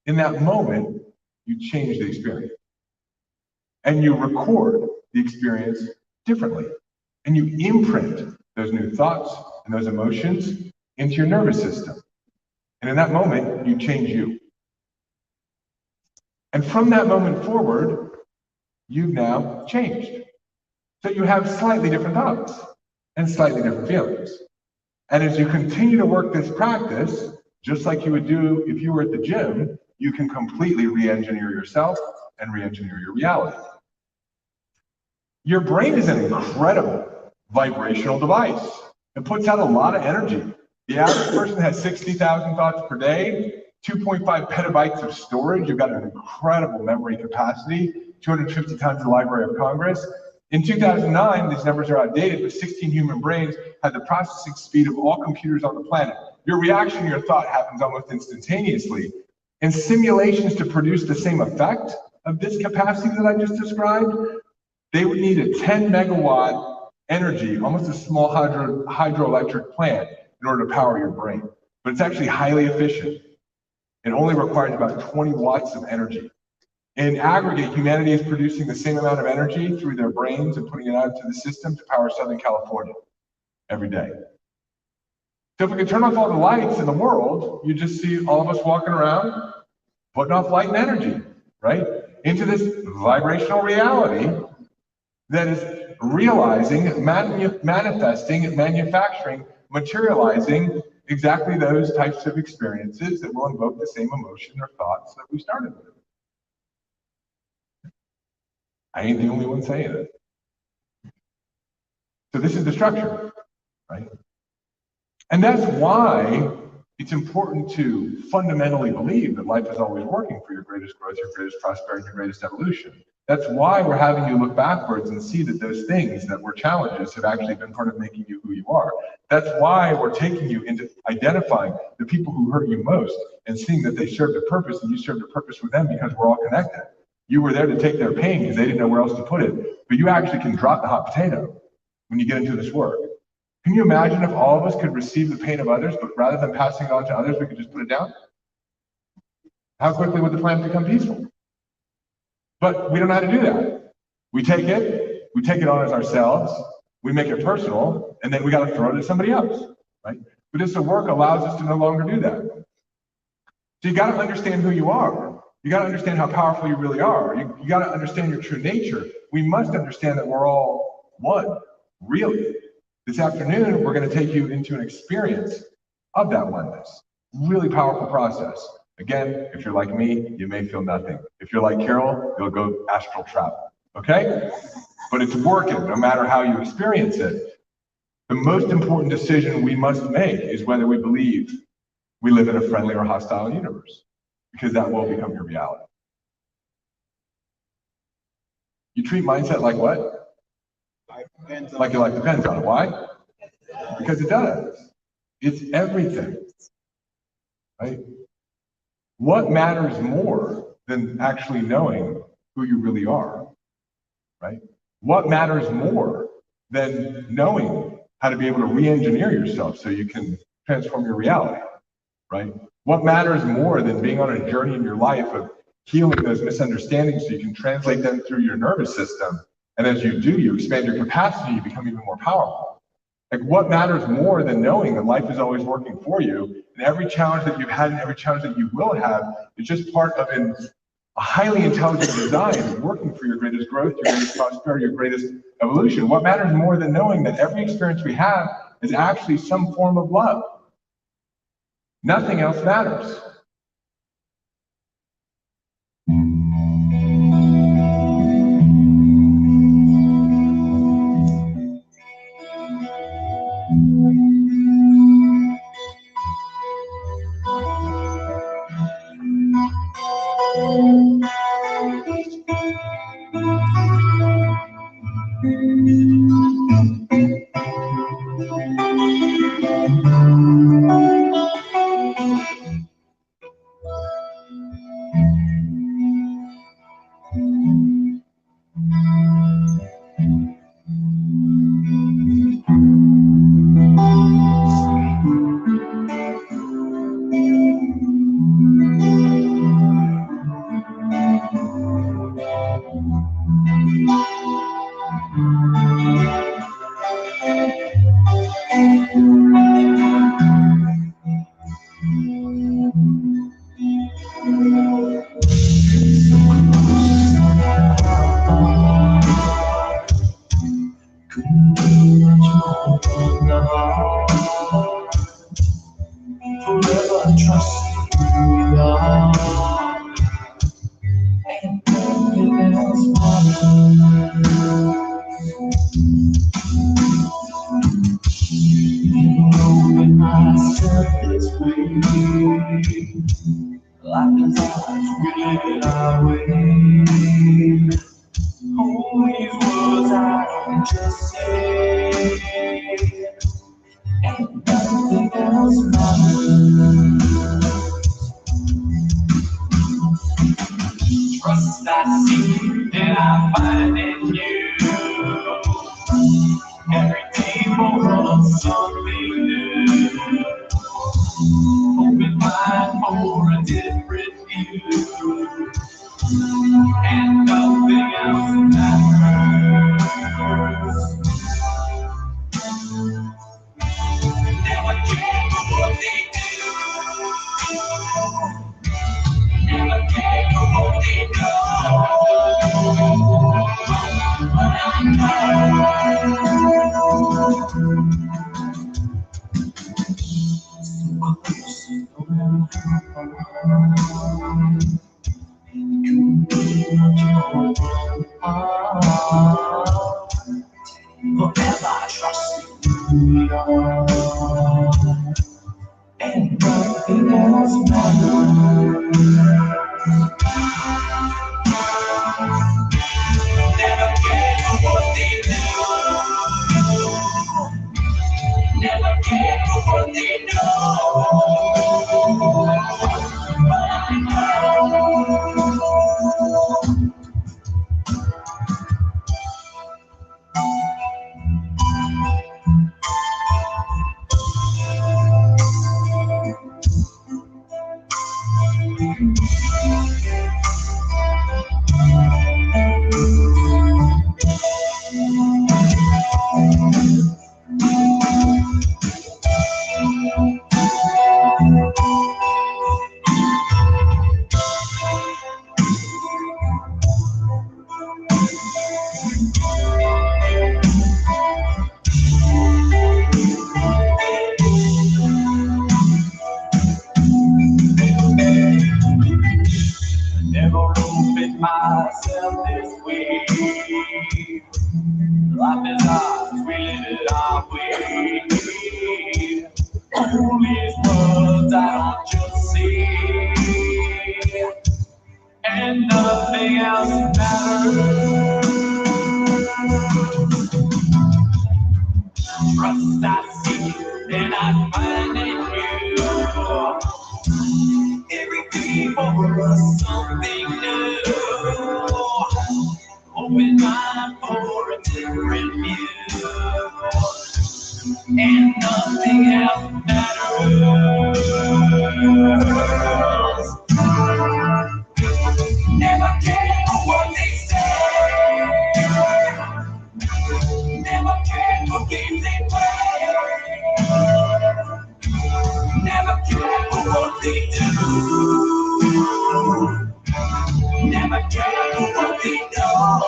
In that moment, you change the experience. And you record the experience differently. And you imprint those new thoughts and those emotions into your nervous system. And in that moment, you change you. And from that moment forward, you've now changed. So you have slightly different thoughts and slightly different feelings. And as you continue to work this practice, just like you would do if you were at the gym, you can completely re-engineer yourself and re-engineer your reality. Your brain is an incredible vibrational device. It puts out a lot of energy. The average person has 60,000 thoughts per day, 2.5 petabytes of storage. You've got an incredible memory capacity, 250 times the Library of Congress. In 2009, these numbers are outdated, but 16 human brains had the processing speed of all computers on the planet. Your reaction to your thought happens almost instantaneously. And simulations to produce the same effect of this capacity that I just described, they would need a 10 megawatt energy, almost a small hydroelectric plant in order to power your brain. But it's actually highly efficient. It only requires about 20 watts of energy. In aggregate, humanity is producing the same amount of energy through their brains and putting it out into the system to power Southern California every day. So if we could turn off all the lights in the world, you just see all of us walking around, putting off light and energy, right? Into this vibrational reality that is realizing, manifesting, manufacturing, materializing exactly those types of experiences that will invoke the same emotion or thoughts that we started with. I ain't the only one saying it. So this is the structure, right? And that's why it's important to fundamentally believe that life is always working for your greatest growth, your greatest prosperity, your greatest evolution. That's why we're having you look backwards and see that those things that were challenges have actually been part of making you who you are. That's why we're taking you into identifying the people who hurt you most and seeing that they served a purpose and you served a purpose with them because we're all connected. You were there to take their pain because they didn't know where else to put it. But you actually can drop the hot potato when you get into this work. Can you imagine if all of us could receive the pain of others, but rather than passing it on to others, we could just put it down? How quickly would the planet become peaceful? But we don't know how to do that. We take it on as ourselves, we make it personal, and then we got to throw it at somebody else, right? But this work allows us to no longer do that. So you got to understand who you are. You got to understand how powerful you really are. You got to understand your true nature. We must understand that we're all one, really. This afternoon, we're going to take you into an experience of that oneness. Really powerful process. Again, if you're like me, you may feel nothing. If you're like Carol, you'll go astral travel, okay? But it's working no matter how you experience it. The most important decision we must make is whether we believe we live in a friendly or hostile universe, because that will become your reality. You treat mindset like what? Like your life depends on it. Why? Because it does. It's everything, right? What matters more than actually knowing who you really are, right? What matters more than knowing how to be able to re-engineer yourself so you can transform your reality, right? What matters more than being on a journey in your life of healing those misunderstandings so you can translate them through your nervous system? And as you do, you expand your capacity, you become even more powerful. Like, what matters more than knowing that life is always working for you, and every challenge that you've had and every challenge that you will have is just part of a highly intelligent design working for your greatest growth, your greatest prosperity, your greatest evolution? What matters more than knowing that every experience we have is actually some form of love? Nothing else matters. ourselves this way. Life is ours, we live it our way. All these words I don't just say, and nothing else matters. Trust I see and I find in you. Every day for us something new. Open mind for a different view, and nothing else matters. Never care for what they do. Never care for what they know. But I forever trust you, and nothing else matters. Never care for what they do. Never care for what they know. But I know. Never opened myself this way. Life is ours, we live it our way. All these words I don't just say, and nothing else matters. Trust I see and I find in you. Every day for us something new. Open mind for a different view, and nothing else matters. Never care for what they say. Never care for games they play. Never care for what they do. Never care for what they know.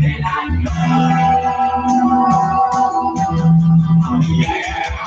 And I know. Yeah.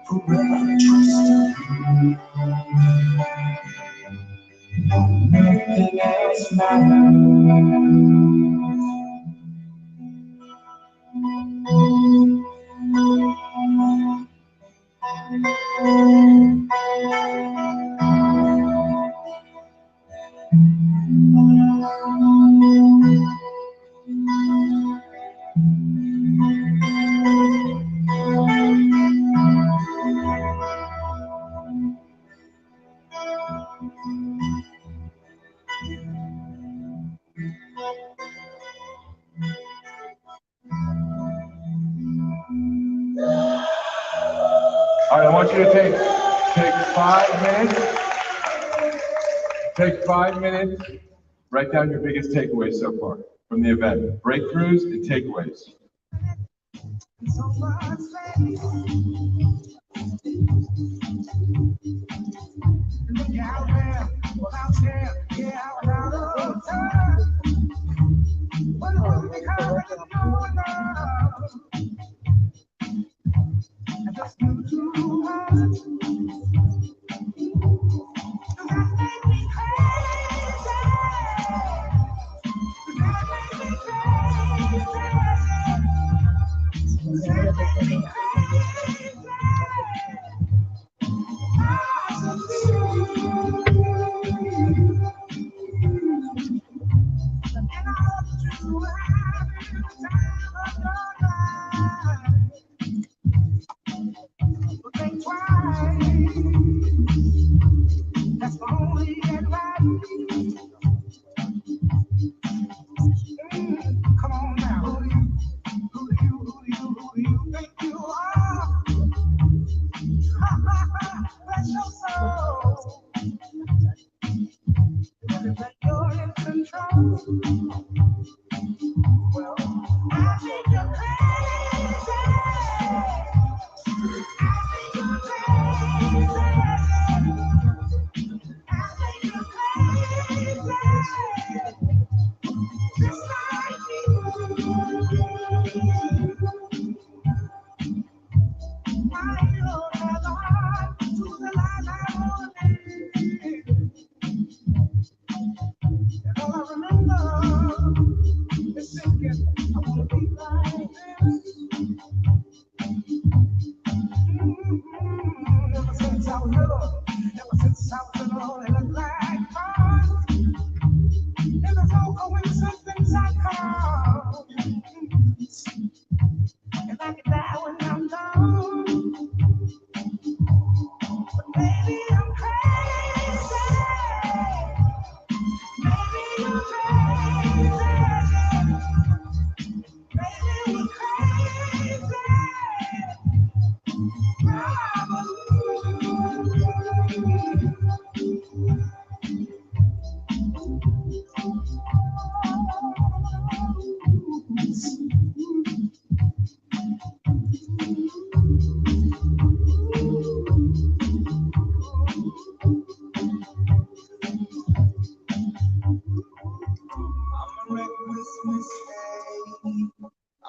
Forever trust you. Nothing else matters. All right, I want you to take 5 minutes Take 5 minutes, write down your biggest takeaways so far from the event. Breakthroughs and takeaways.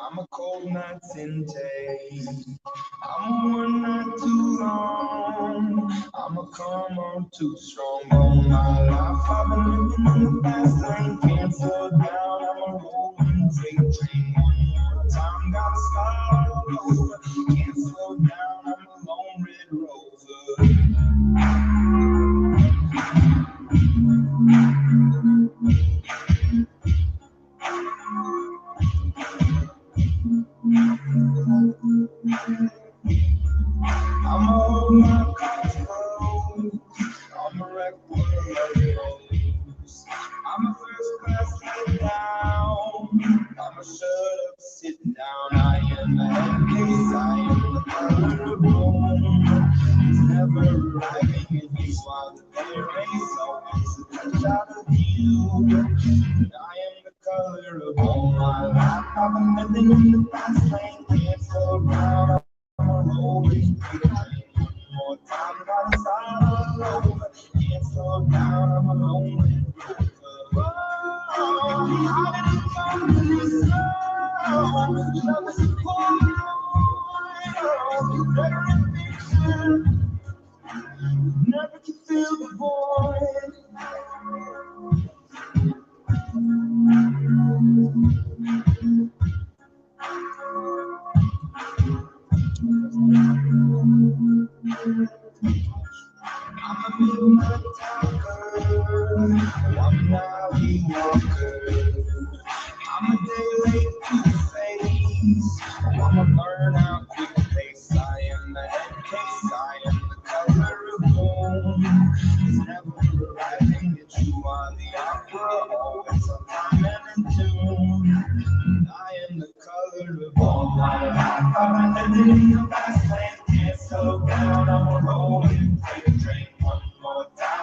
I'm a cold nights in day. I'm one night too long. I'm a come on too strong. All my life I've been living in the fast lane. Can't slow down. I'm a rolling freight train. One more time, gotta start all over. Can't slow down. I'm a lone red rover. I'm a my control. I'm a wreck when I goes. I'm a first class sit down. I'm a shut up, sit down. I am the headpiece. I am the color of bone. It's never arriving in me while the day race always a touch out of you. And I am the color of all my life. I've been living in the fast lane. Can't slow down. I'm a rolling train. One more time, gotta start all over. Can't slow down, I'm a lonely rover. How did it come to this slow? Love is a Polaroid. Better in picture. Never can feel the void. I'm a midnight talker, I'm not a walker. I'm a day late to face,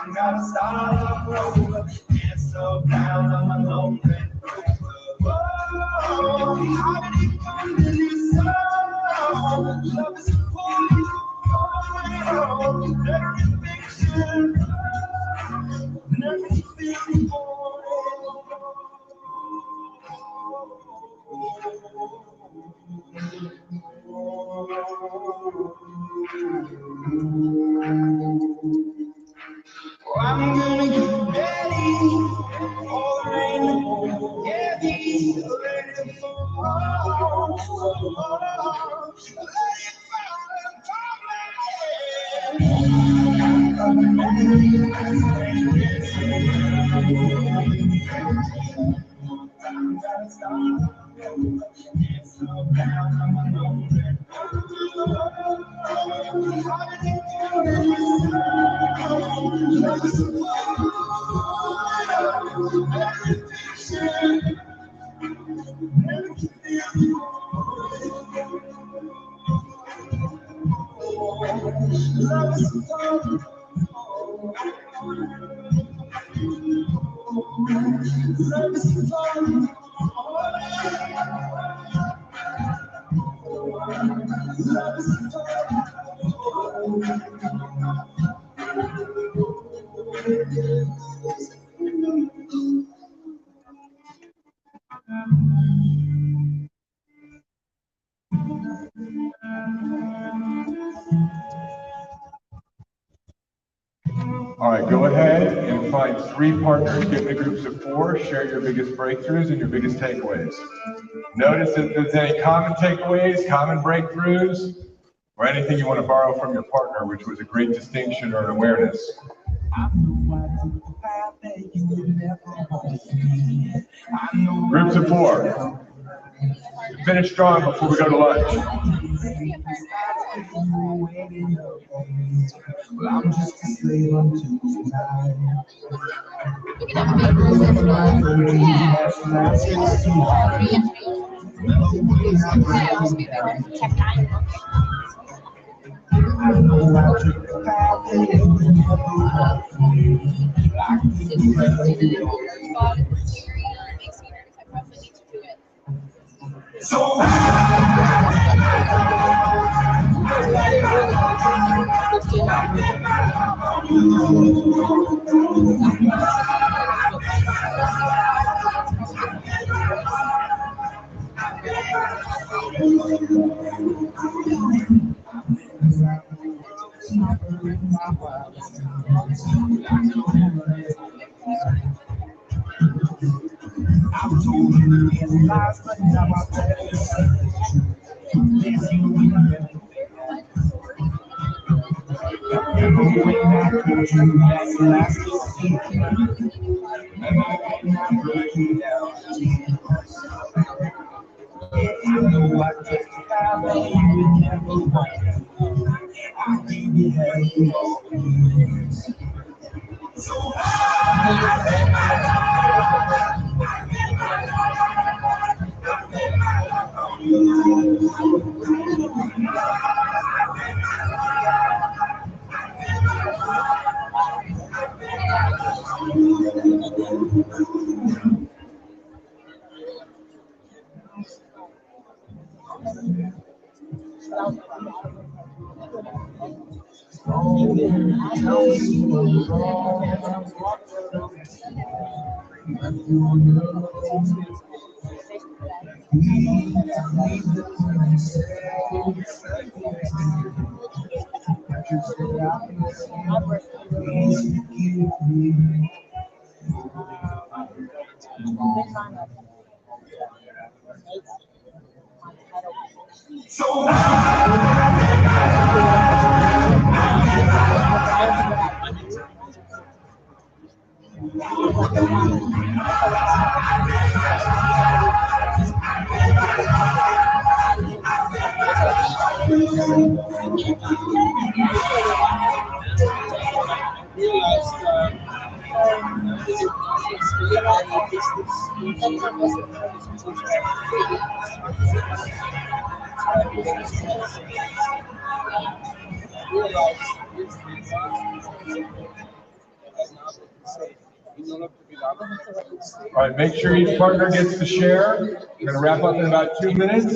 I'm gonna start all over. Dance around on my lonely rover. Whoa, how did it come to this song? Love is a poem, never in fiction, never in film. I'm gonna get ready for the rain to fall. Yeah, these ready to fall. Let it All right, go ahead and find 3 partners, get into groups of 4, share your biggest breakthroughs and your biggest takeaways. Notice if there's any common takeaways, common breakthroughs, or anything you want to borrow from your partner, which was a great distinction or an awareness. Groups of 4. Finish strong before we go to lunch. Well, I'm just a slave unto tonight. I know I took the path that it would never walk me. I can so I was told you in lies, but now I'm better. There's you in the never went back to you, that's the last to see. And I cannot break you down. Yeah, I know I testify that you would never want. I think you had you all years. So All right, make sure each partner gets to share. We're gonna wrap up in about 2 minutes.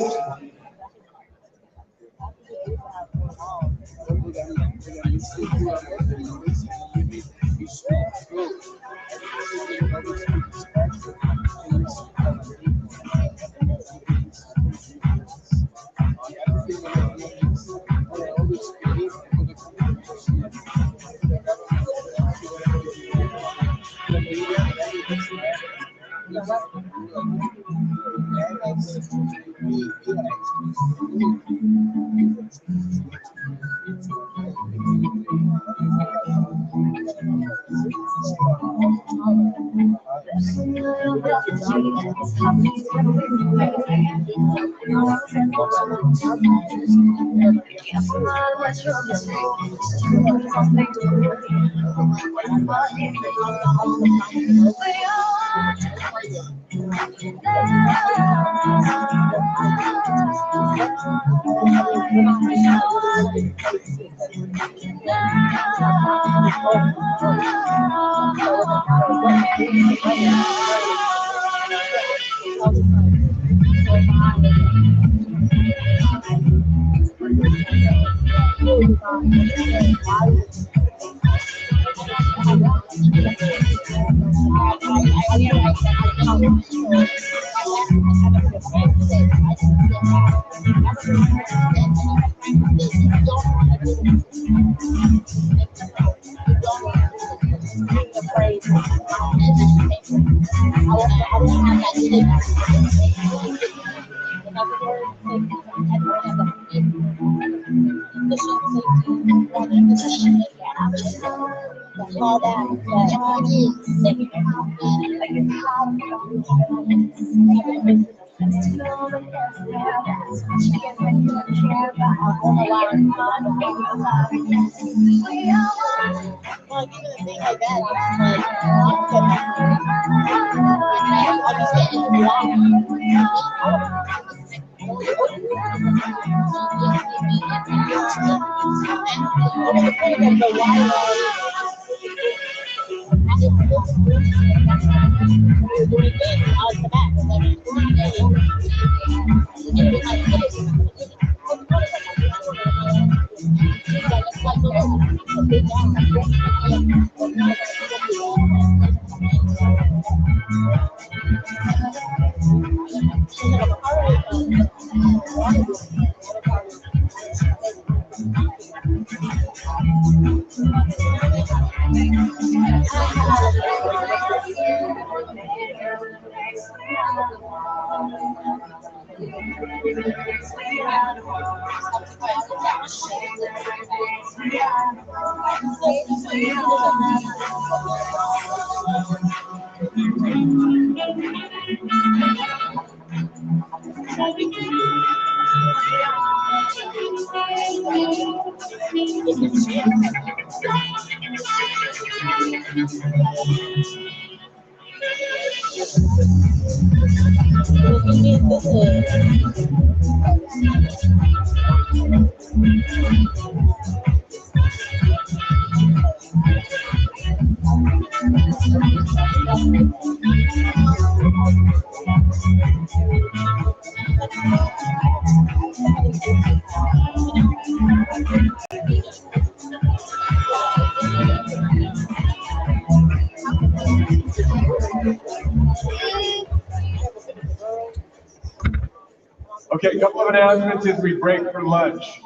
Okay, a couple of announcements as we break for lunch.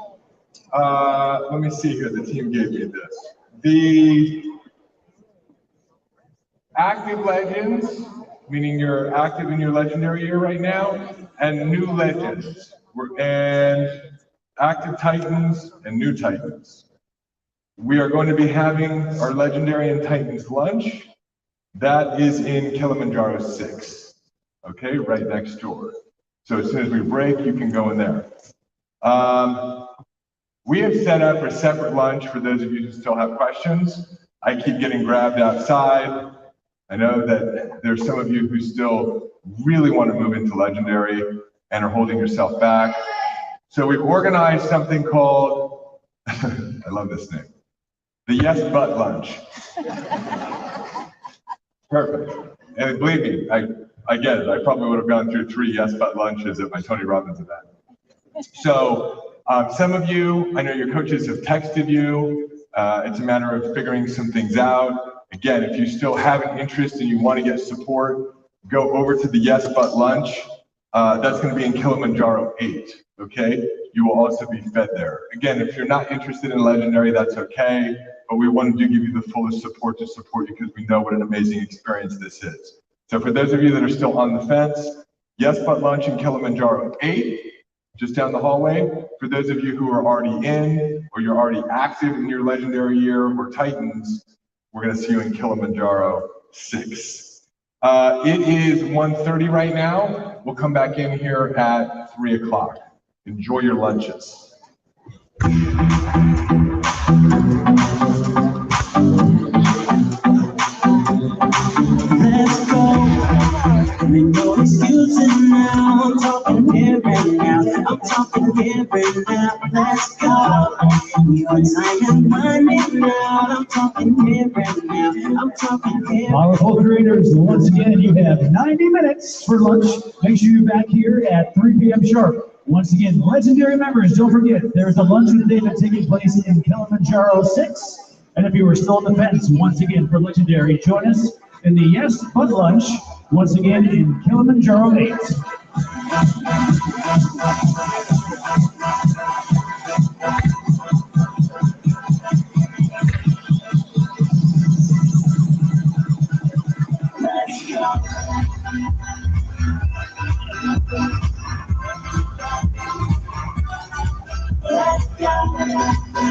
Let me see here, the team gave me this. The active legends, meaning you're active in your legendary year right now, and new legends, and active titans and new titans. We are going to be having our legendary and titans lunch. That is in Kilimanjaro 6, okay, right next door. So as soon as we break, you can go in there. We have set up a separate lunch for those of you who still have questions. I keep getting grabbed outside. I know that there's some of you who still really want to move into legendary and are holding yourself back. So we've organized something called, I love this name, the Yes But Lunch. Perfect. And believe me, I get it. I probably would have gone through 3 yes but lunches at my Tony Robbins event. So some of you, I know your coaches have texted you. It's a matter of figuring some things out. Again, if you still have an interest and you want to get support, go over to the Yes But Lunch. That's going to be in Kilimanjaro 8, okay? You will also be fed there. Again, if you're not interested in Legendary, that's okay, but we wanted to give you the fullest support to support you because we know what an amazing experience this is. So for those of you that are still on the fence, Yes But Lunch in Kilimanjaro 8, just down the hallway. For those of you who are already in, or you're already active in your Legendary year or Titans, we're going to see you in Kilimanjaro 6. It is 1:30 right now. We'll come back in here at 3 o'clock. Enjoy your lunches. Let's go. Make no excuses now. I'm talking here right now. I'm talking here right now. Let's go. Your time and money now. I'm talking here right now. I'm talking here. Powerful creators, once again, you have 90 minutes for lunch. Make sure you're back here at 3 p.m. sharp. Once again, Legendary members, don't forget, there's a lunch with David taking place in Kilimanjaro 6. And if you were still on the fence, once again, for Legendary, join us in the Yes But Lunch, once again, in Kilimanjaro 8. Let's make it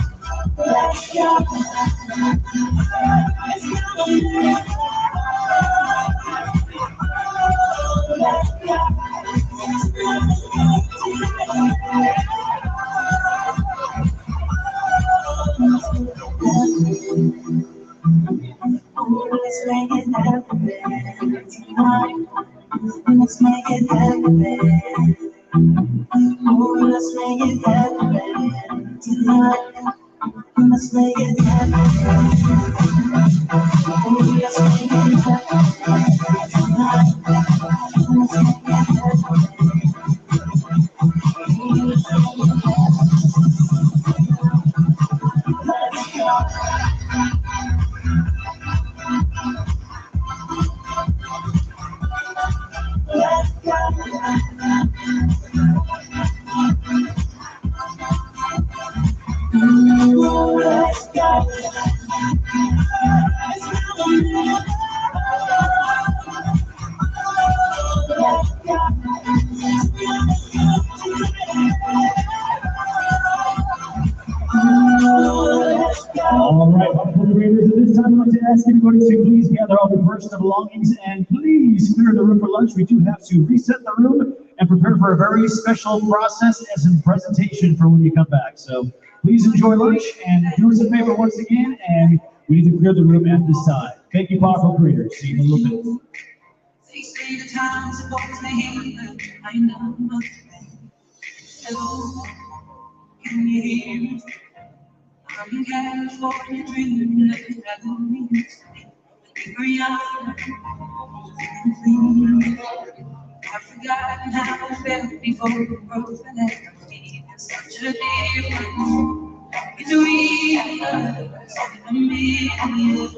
happen. Oh, let's make it happen tonight. Let's make it happen. Oh, let's make it happen tonight. Let's make it happen. Let's go. All right, moderators, at this time, I'd like to ask everybody to please gather all your personal belongings and please clear the room for lunch. We do have to reset the room and prepare for a very special process as a presentation for when you come back. So please enjoy lunch and do us a favor once again, and we need to clear the room at this time. Thank you, powerful creators. See you in a little bit. They say the time's about to end, I know. Hello, can you hear me? From California, dreaming of Halloween. Rihanna, I've forgotten how I felt before the road left me. There's such a difference between us and a million.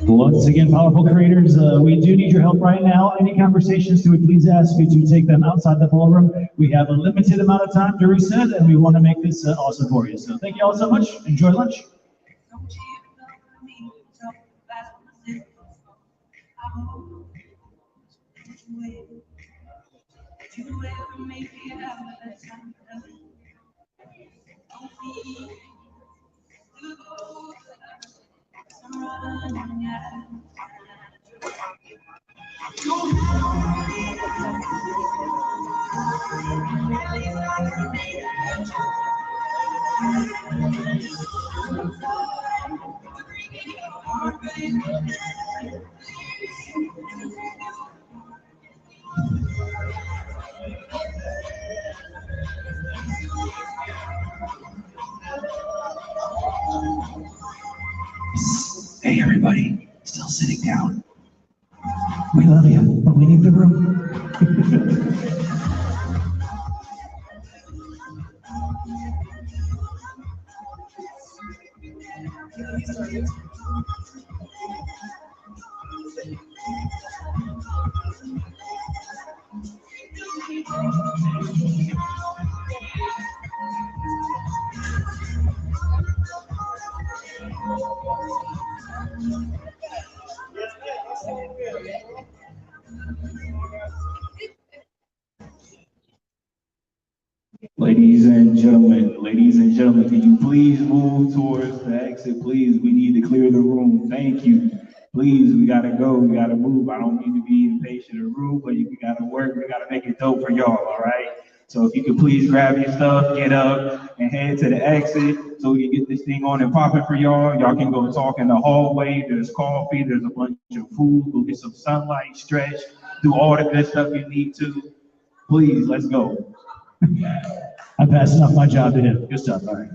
Once again, powerful creators, we do need your help right now. Any conversations, do we please ask you to take them outside the ballroom? We have a limited amount of time to reset, and we want to make this awesome for you. So thank you all so much. Enjoy lunch. Don't you love me? Talk about myself. I hope you ever make it out of that time. Don't feel to go. I'm running out. Hey, everybody, still sitting down. We love you, but we need the room. Ladies and gentlemen, can you please move towards the exit, please? We need to clear the room. Thank you. Please, we gotta go, we gotta move. I don't mean to be impatient or rude, but we gotta work, we gotta make it dope for y'all, all right? So if you could please grab your stuff, get up, and head to the exit so we can get this thing on and popping for y'all. Y'all can go talk in the hallway, there's coffee, there's a bunch of food, go get some sunlight, stretch, do all the good stuff you need to. Please, let's go. I'm passing off my job to him. Good stuff, all right.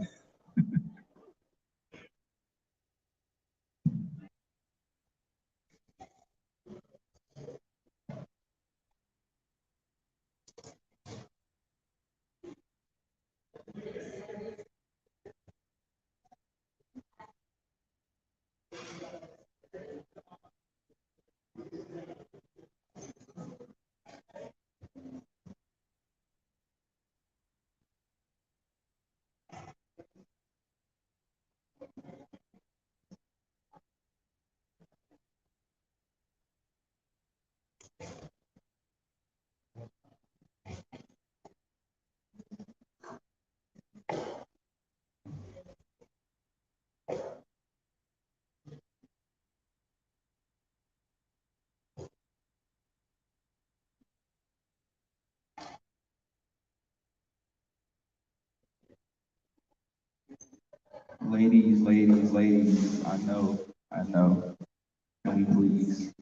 Ladies, I know. Can we please?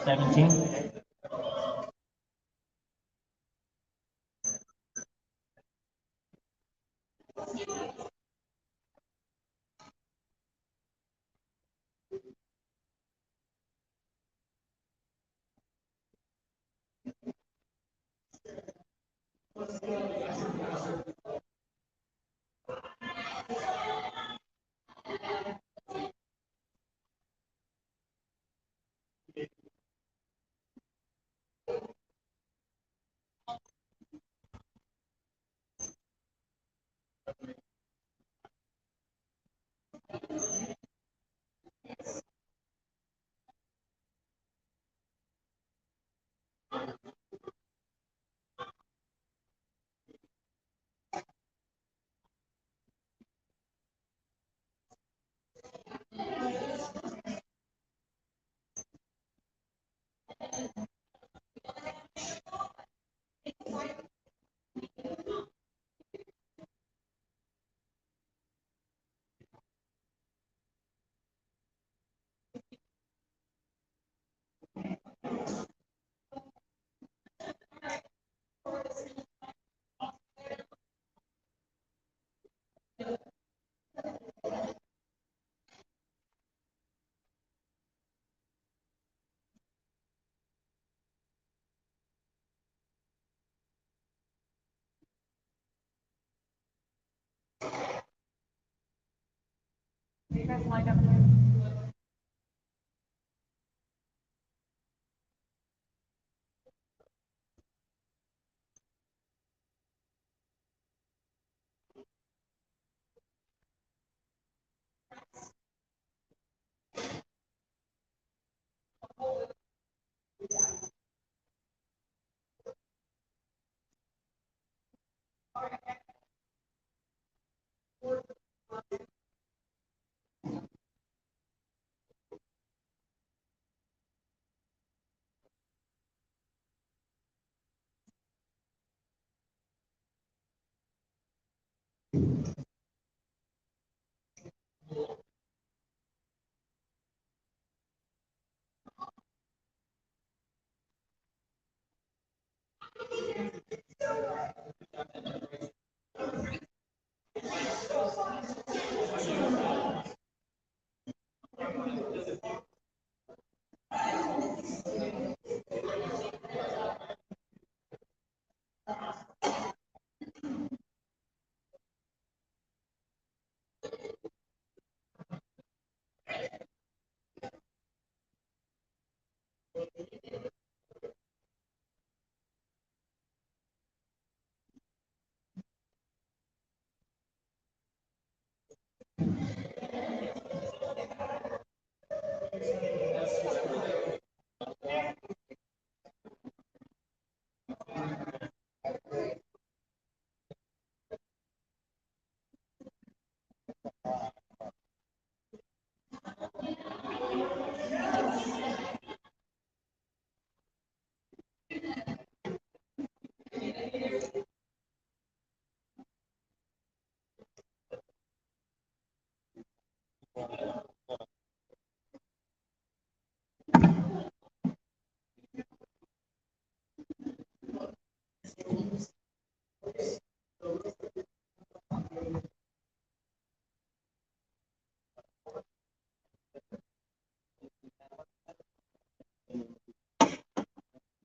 17. You guys line up here.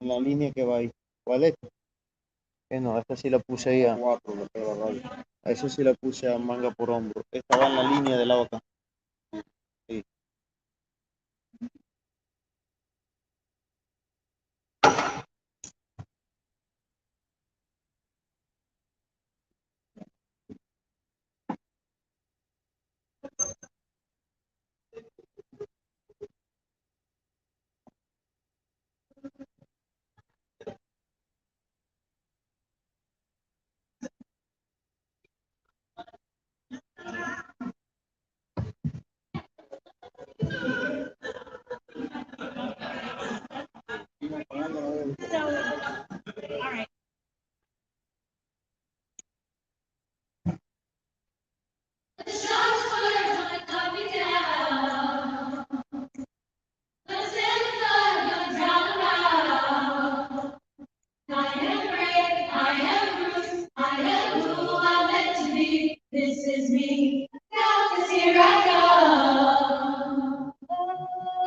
en la línea que va ahí. ¿Cuál es? No, esta sí la puse ahí a 4, a esa sí la puse a manga por hombro. Esta va en la línea del lado acá. Sí. This is me. Now, 'cause here I come.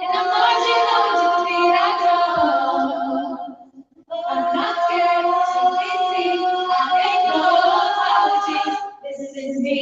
And I'm marching on to the beat I drum. I'm not scared to be seen. I make no apologies. This is me.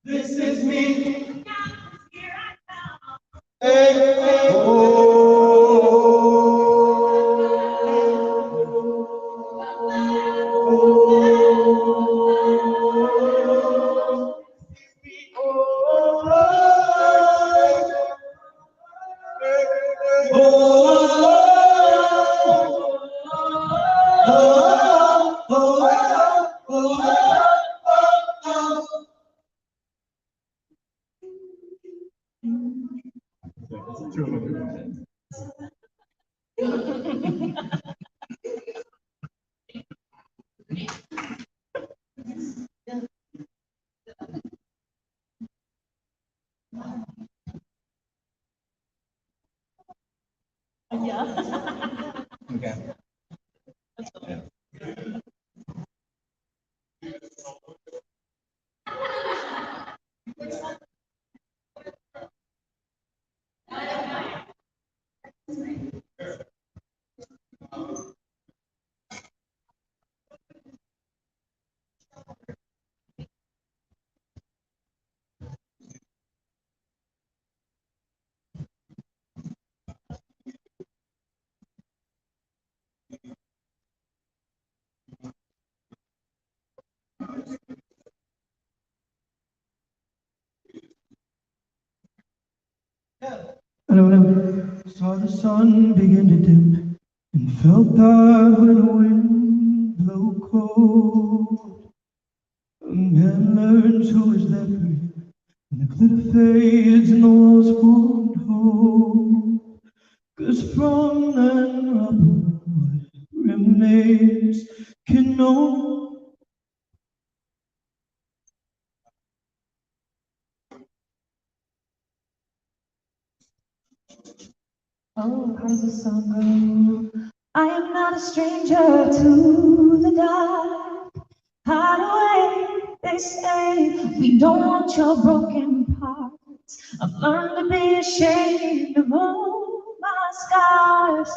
This is me. This is me. Okay. And when I saw the sun begin to dip and felt that when the wind blew cold, a man learns who is there for you, and the glitter fades and the walls won't hold. 'Cause from that rubble what remains can Oh, how does the song go? I am not a stranger to the dark. Hide away, they say. We don't want your broken parts. I've learned to be ashamed of all my scars.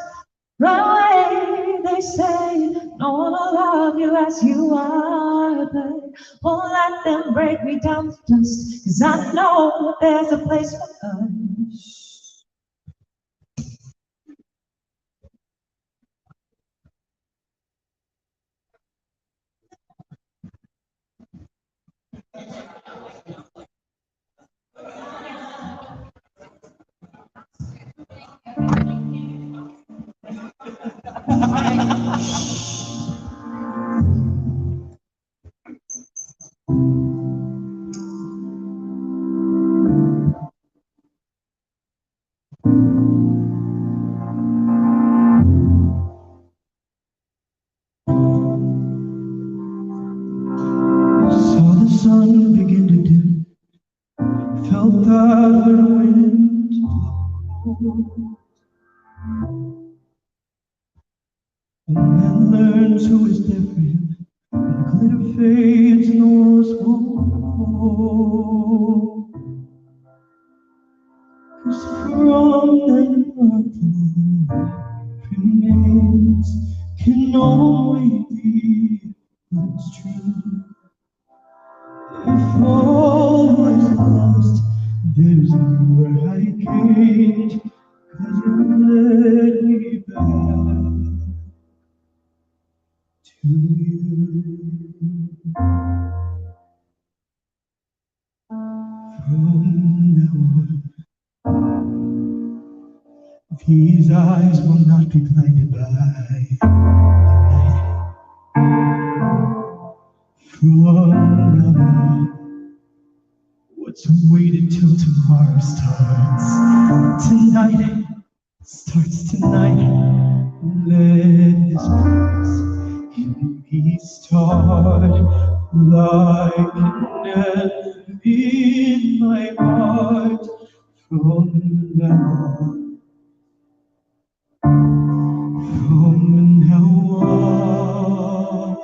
Run away, they say. No one will love you as you are, but won't let them break me down to dust. 'Cause I know there's a place for us. Saw the sun begin to dim, felt that wind blow. A man learns who is there for him, and the glitter fades and the walls fall. 'Cause from that moment remains can only be what's true. If all was lost, there's nowhere I gained, 'cause it led me back to you. From now on, these eyes will not be blinded by the night. From now on, what's waited till tomorrow starts tonight. Starts tonight. Let this place in me start like an end in my heart. From now on. From now on.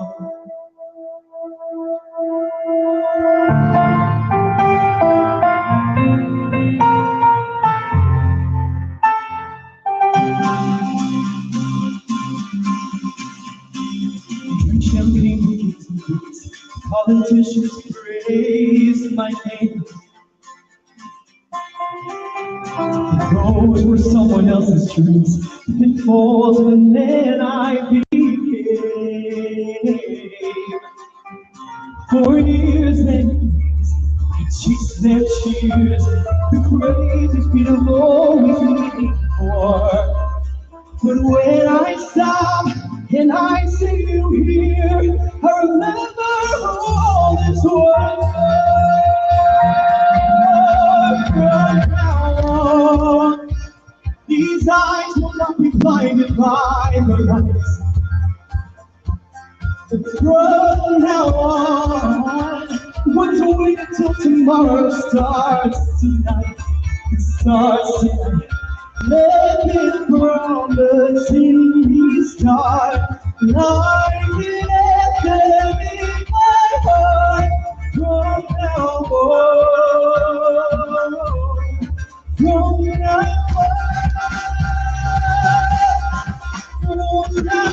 Champagne bouquets and boots, politicians praise my name. Those were someone else's dreams, pitfalls, and then I became. For years and years, I chased their cheers, the craziest beat of always waiting for. But when I stop and I see you here, I remember all this was. From now on, these eyes will not be blinded by the lights. From now on, what's waiting till tomorrow starts tonight. It starts tonight. Let this promise in me start like an anthem in my heart. From now on, from now on, from now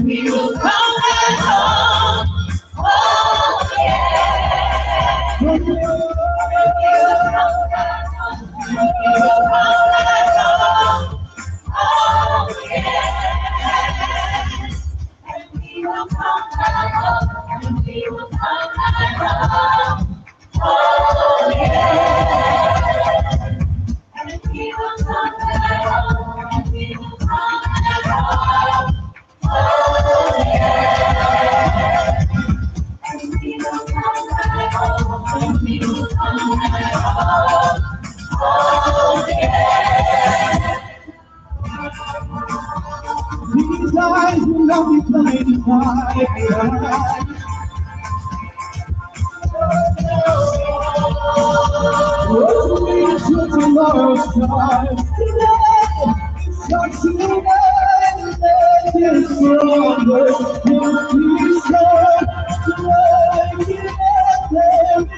We will come back home. Oh, yeah. We will come back home. We will come back home. Oh, yeah. And we will come back home. And we will come back home. Oh, yeah. And we will come back home. And we will come back home. Oh, yeah. And we will come back home. And we will come I'll be blinded by. Tomorrow's time. Start tonight and make it stronger. Don't be scared to make it happen.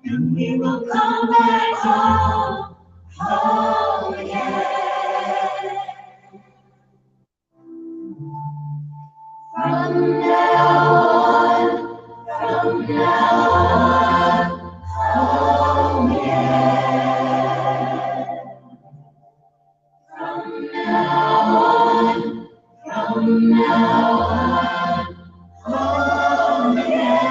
And we will come back home, home again. From now on, home again. From now on, home again.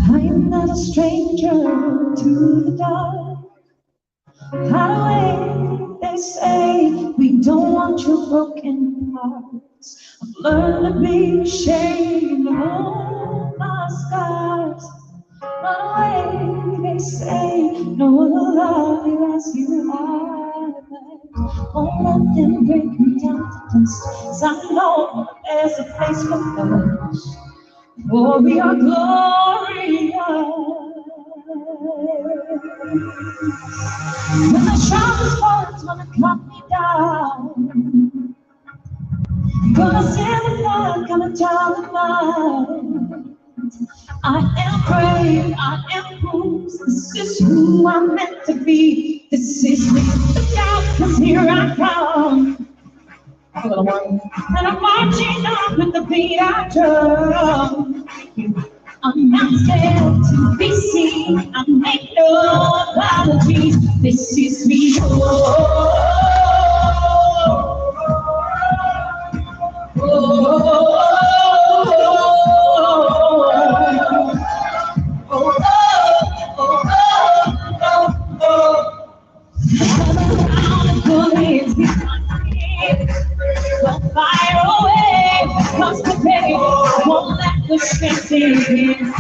I'm not a stranger to the dark. Highway, they say we don't want your broken hearts. I've learned to be ashamed of all my scars. Run away, they say no one will love you as you are. But won't let them break me down to dust. 'Cause I know there's a place for us. For we are glorious. When the sharpest words wanna cut me down, gonna send the fire, gonna tell the mind. I am brave, I am bruised. This is who I'm meant to be. This is me. Look out, 'cause here I come. And I'm marching on with the beat I drum. I'm not scared to be seen. I make no apologies. This is me. Don't fire away, 'cause the pain won't let the strength in.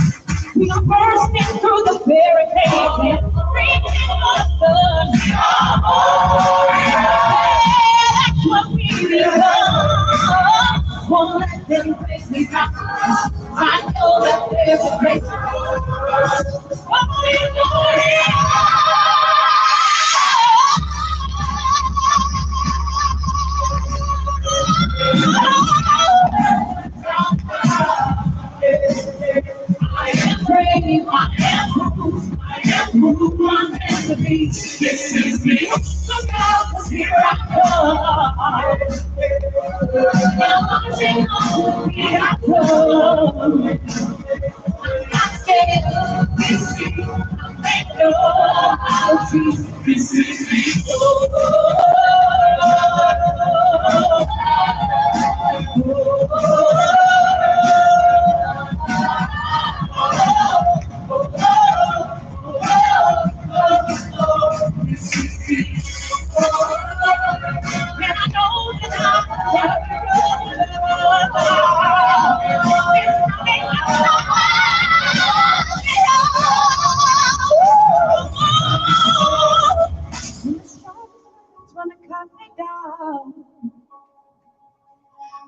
We are bursting through the barricades and reaching for the sun. Yeah, that's what we become. Won't let them place me down. I know that there's a place for us. What we I am brave, I am bruised, I am who I'm meant to be. This is me. Look out, 'cause here I come. I'm marching on, here I come. I'm not scared of this street. I make no apologies. This is me.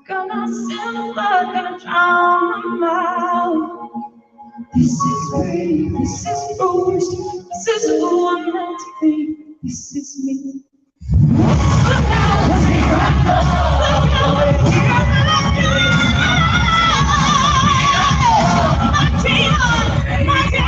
Gonna send blood, gonna drown them out. This is brave, this is bruised, this is who I'm meant to be. This is me. Look out, 'cause here I come. Look out, 'cause here I come. My team, my team.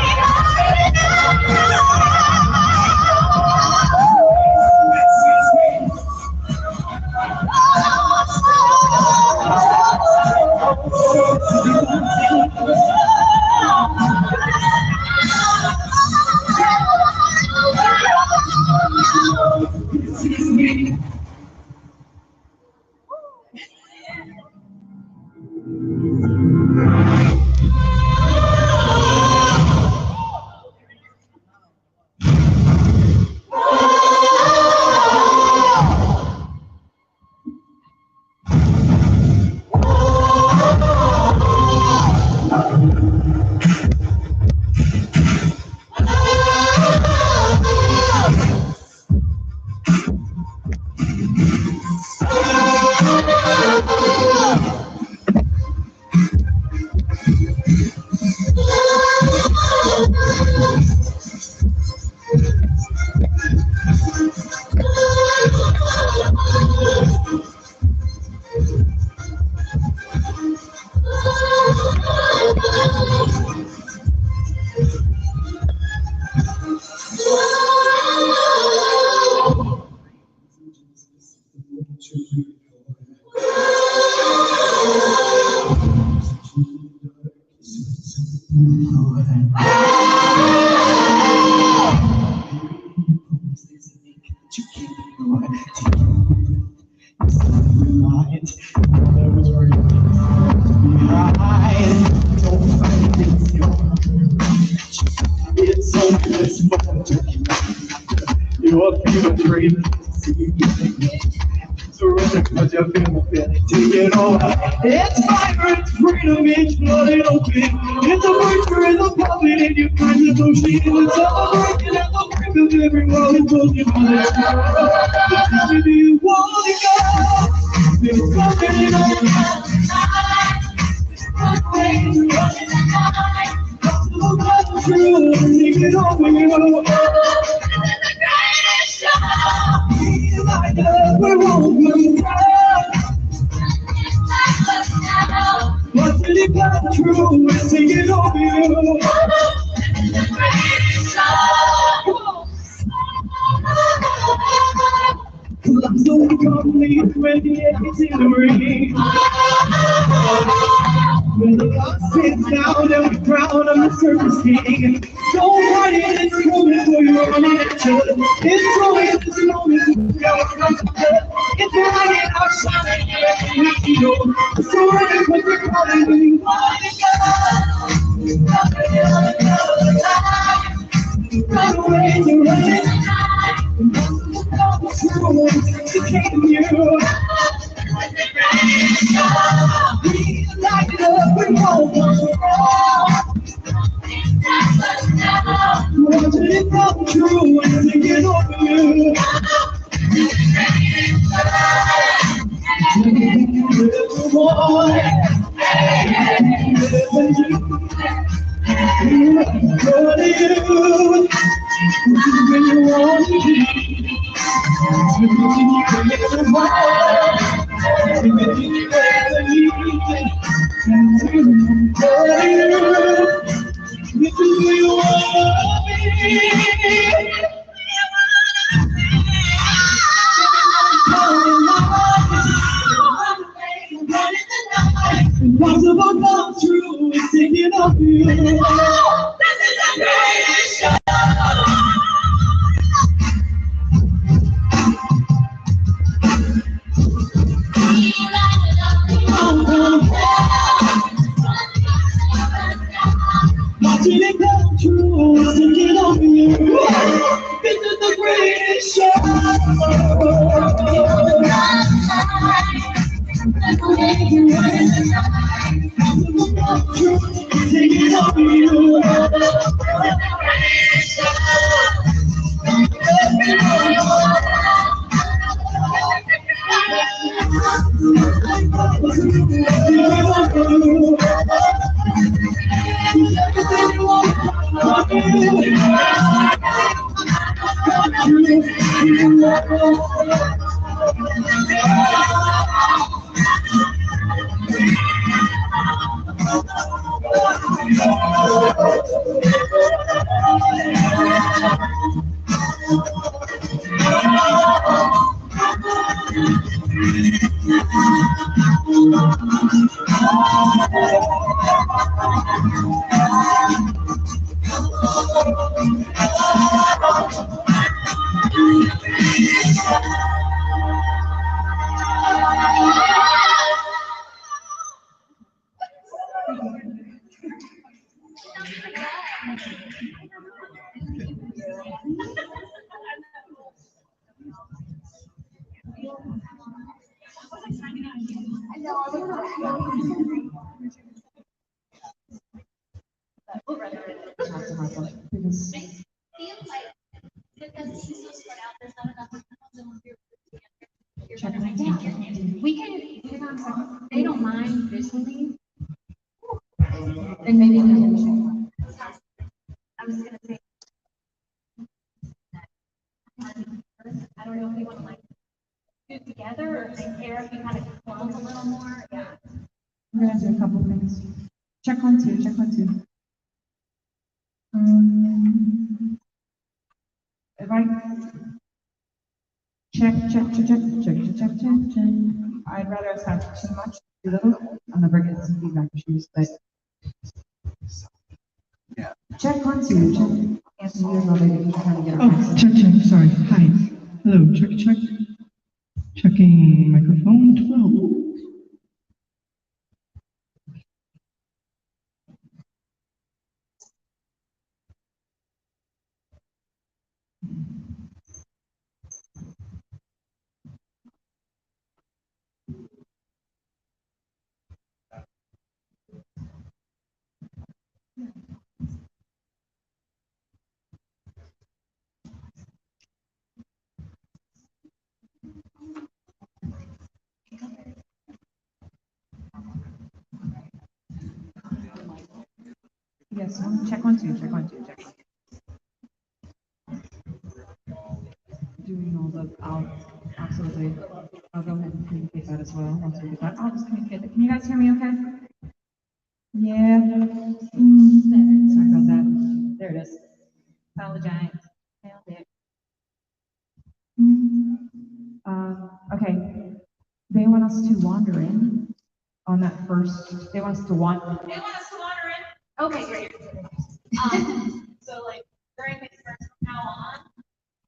It's only this moment you're feeling free. Surrender cause you're feeling fit. Take it all. It's vibrant, freedom, it's flooded open. It's a breakthrough in the puppet and you find the motion. It's celebration at the brink of everyone who told you what it's about. Do you want to go? There's something in the true, take it over you. Like us, we won't look back. What's really got true is take it over you. I'm so complete when the artillery. When the clock sits down and we crown on the surface king. Don't fight it, it's coming for you on the action. It's growing at this moment, it's running our shining we feel. So ready for the calling when you want to go. Run away, you're running. To came you. We light it up, we won't go wrong. Want it to come true and take it over you. Little boy, go to you. When you want to be. Impossible come true, it's taking off you. This is the greatest show. Watching it come true, it's taking off you. This is the greatest show. Take it over you. We can, they don't mind visually. Then maybe we can. I was gonna say. I don't know if you want to like do it together or if they care if you kind of close a little more. Yeah. I'm gonna do a couple things. Check 1, 2, check 1, 2. If I check. I'd rather us have too much, too little. I'll never get some feedback issues, but Check 1, 2, check. Anthony, you're not ready. You're trying to get Oh, a check, sorry. Hi. Hello, check. Checking microphone 12. Yes, check 1, 2, check 1, 2, check. Doing all the, absolutely. I'll go ahead and communicate that as well. Once we get that, I'll just communicate that. Can you guys hear me okay? Yeah. Sorry about that. There it is. Apologize. Nailed it. Okay. They want us to wander in on that first, they want us to wander. They want us to wander in? Okay, great. So like during the first from now on,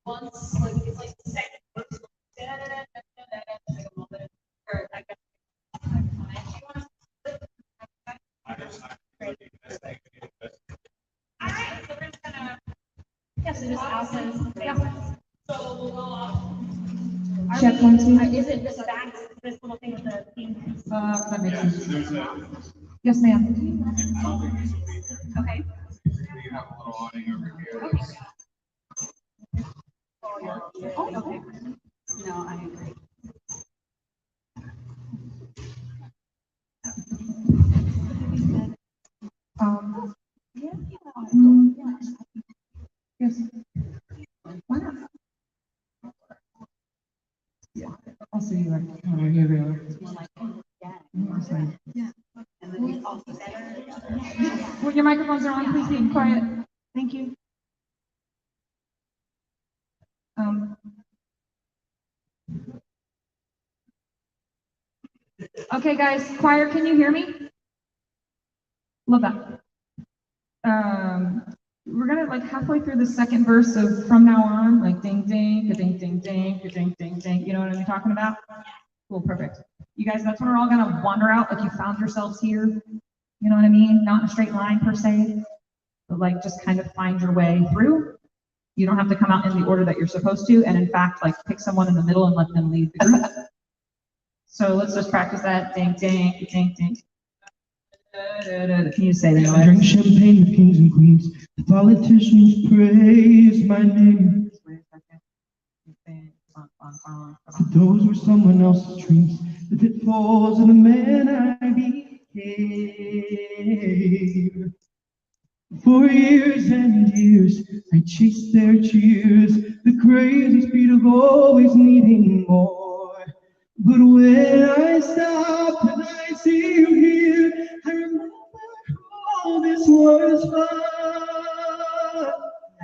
once like it's like the second verse, like a moment, or I guess. Alright, so we're just gonna, yes, it just asks, yeah. So we'll go off. Check 1, 2. Is it this back, this little thing with the theme? That makes sense. Yes, ma'am. Okay. You have a little awning over here. Okay. Oh, okay. No, I agree. Yes. Why not? Yeah. I'll see you right here. When your microphones are on, please be quiet. Thank you. Okay, guys, choir, can you hear me? Love that. We're gonna like halfway through the second verse of from now on, like ding ding, ka-ding ding ding, ka-ding ding ding. You know what I'm talking about? Cool, perfect. You guys, that's when we're all gonna wander out, like you found yourselves here. You know what I mean? Not in a straight line per se, but like just kind of find your way through. You don't have to come out in the order that you're supposed to, and in fact, like pick someone in the middle and let them lead the group. So let's just practice that. Ding ding, ding ding. Can you say that? I drink champagne with kings and queens. The politicians praise my name. But those were someone else's dreams. The pitfalls of the man I became. For years and years, I chased their cheers. The crazy speed of always needing more. But when I stop and I see you here, I remember all this was fun.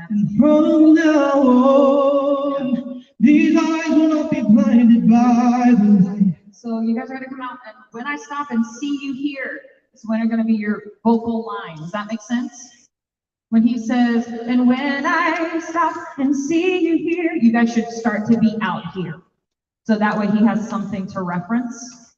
And from now on, these eyes will not be blinded by the light. So you guys are gonna come out, and when I stop and see you here, is when are gonna be your vocal line. Does that make sense? When he says, and when I stop and see you here, you guys should start to be out here. So that way he has something to reference,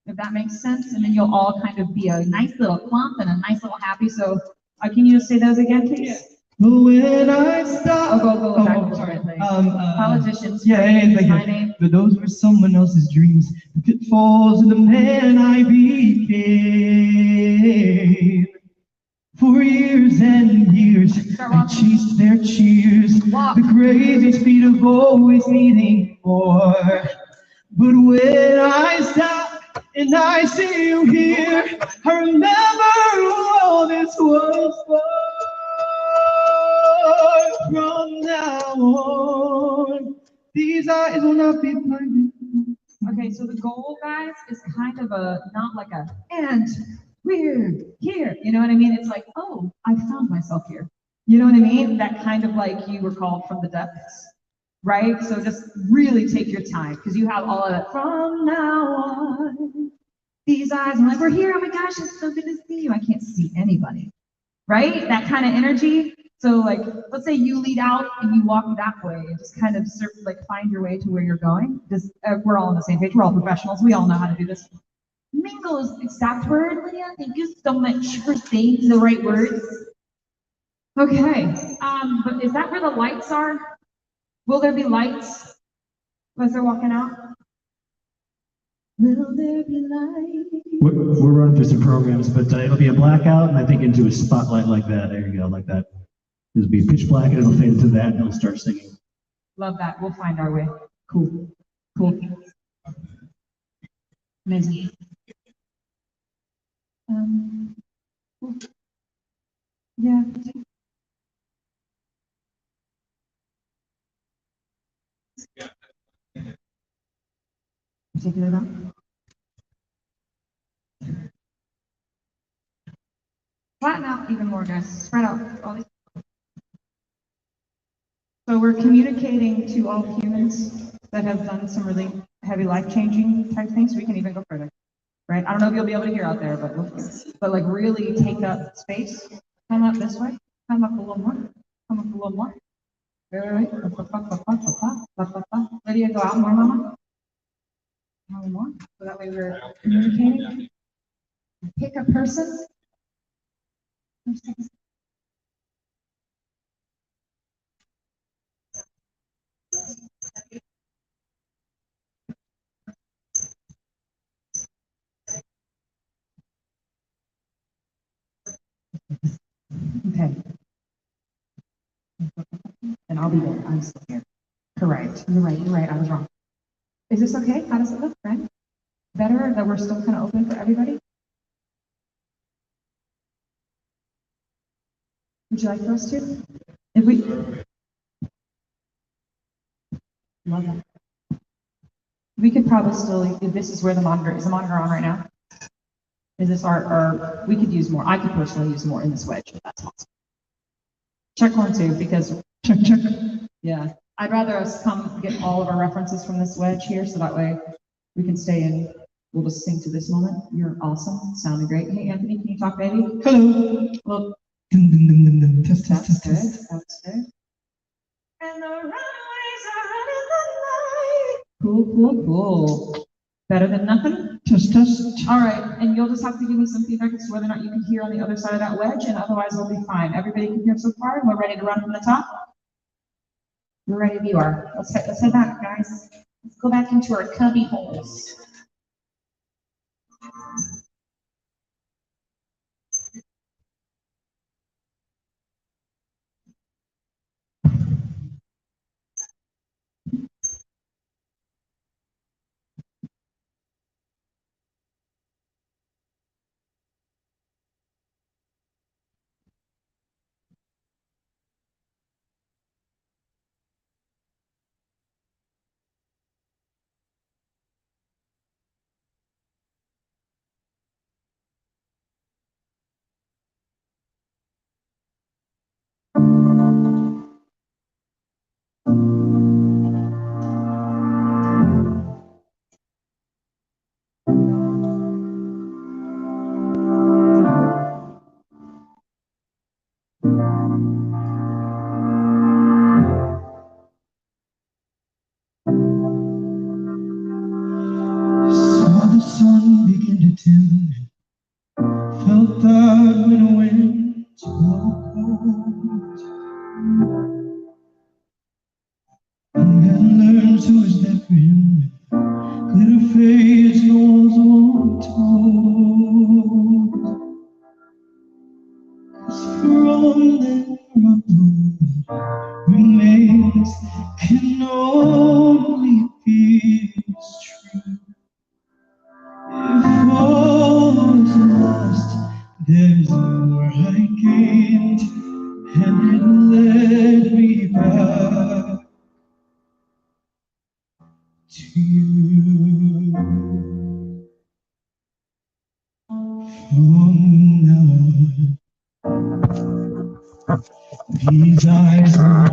if that makes sense. And then you'll all kind of be a nice little clump and a nice little happy. So can you just say those again, please? But when I stop, Go back a little bit. Like, politicians, thank you. my name. But those were someone else's dreams. The pitfalls of the man I became. For years and years, I chased their cheers. The crazy speed of always needing more. But when I stop and I see you here, I remember all this was for. From now on, these eyes will not be blinded. Okay, so the goal, guys, is kind of not like and we're here. You know what I mean? It's like, oh, I found myself here. You know what I mean? That kind of like you were called from the depths, right? So just really take your time, because you have all of that from now on. These eyes, I'm like, we're here. Oh my gosh, it's so good to see you. I can't see anybody. right? That kind of energy. So like, let's say you lead out and you walk that way and just kind of find your way to where you're going. Just, we're all on the same page. We're all professionals. We all know how to do this. Mingle is the exact word, Lydia. Thank you so much for saying the right words. Okay, but is that where the lights are? Will there be lights as they're walking out? Will there be lights? We're running through some programs, but it'll be a blackout, and I think into a spotlight like that. There you go, like that. It'll be pitch black, and it'll fade into that, and it'll start singing. Love that. We'll find our way. Cool. Cool. Amazing. Cool. Yeah. Take it out. Flatten out even more, guys. Spread out all these. So we're communicating to all humans that have done some really heavy life-changing type things. We can even go further, right? I don't know if you'll be able to hear out there, but like really take up space. Come up this way. Come up a little more. Come up a little more. Right. Lydia, go out more, Mama. More. So that way we're communicating. Pick a person. Okay. And I'll be there. I'm still here. Correct. You're right. I was wrong. Is this okay? How does it look, Brent? Better that we're still kind of open for everybody? Would you like for us to? If we love that. We could probably still, if this is where the monitor, is the monitor on right now? Is this our, we could use more. I could personally use more in this wedge, if that's possible. Check one, too, because check. Yeah. I'd rather us come get all of our references from this wedge here, so that way we can stay in. We'll just sing to this moment. You're awesome. Sounding great. Hey, Anthony, can you talk, baby? Hello. Well, Test. that's good. And the runaways are running the night. Cool. Better than nothing? Test. All right, and you'll just have to give me some feedback as to whether or not you can hear on the other side of that wedge, and otherwise we'll be fine. Everybody can hear so far, and we're ready to run from the top? We're ready if you are. Let's head back, guys. Let's go back into our cubby holes. Saw the sun begin to dim. Felt that winter wind to blow cold. And then learned who was there for him. Glitter fades, goes on told. From there above remains can only be true. If all is lost, there's more I gained, and it led me back to you. From now on, these eyes are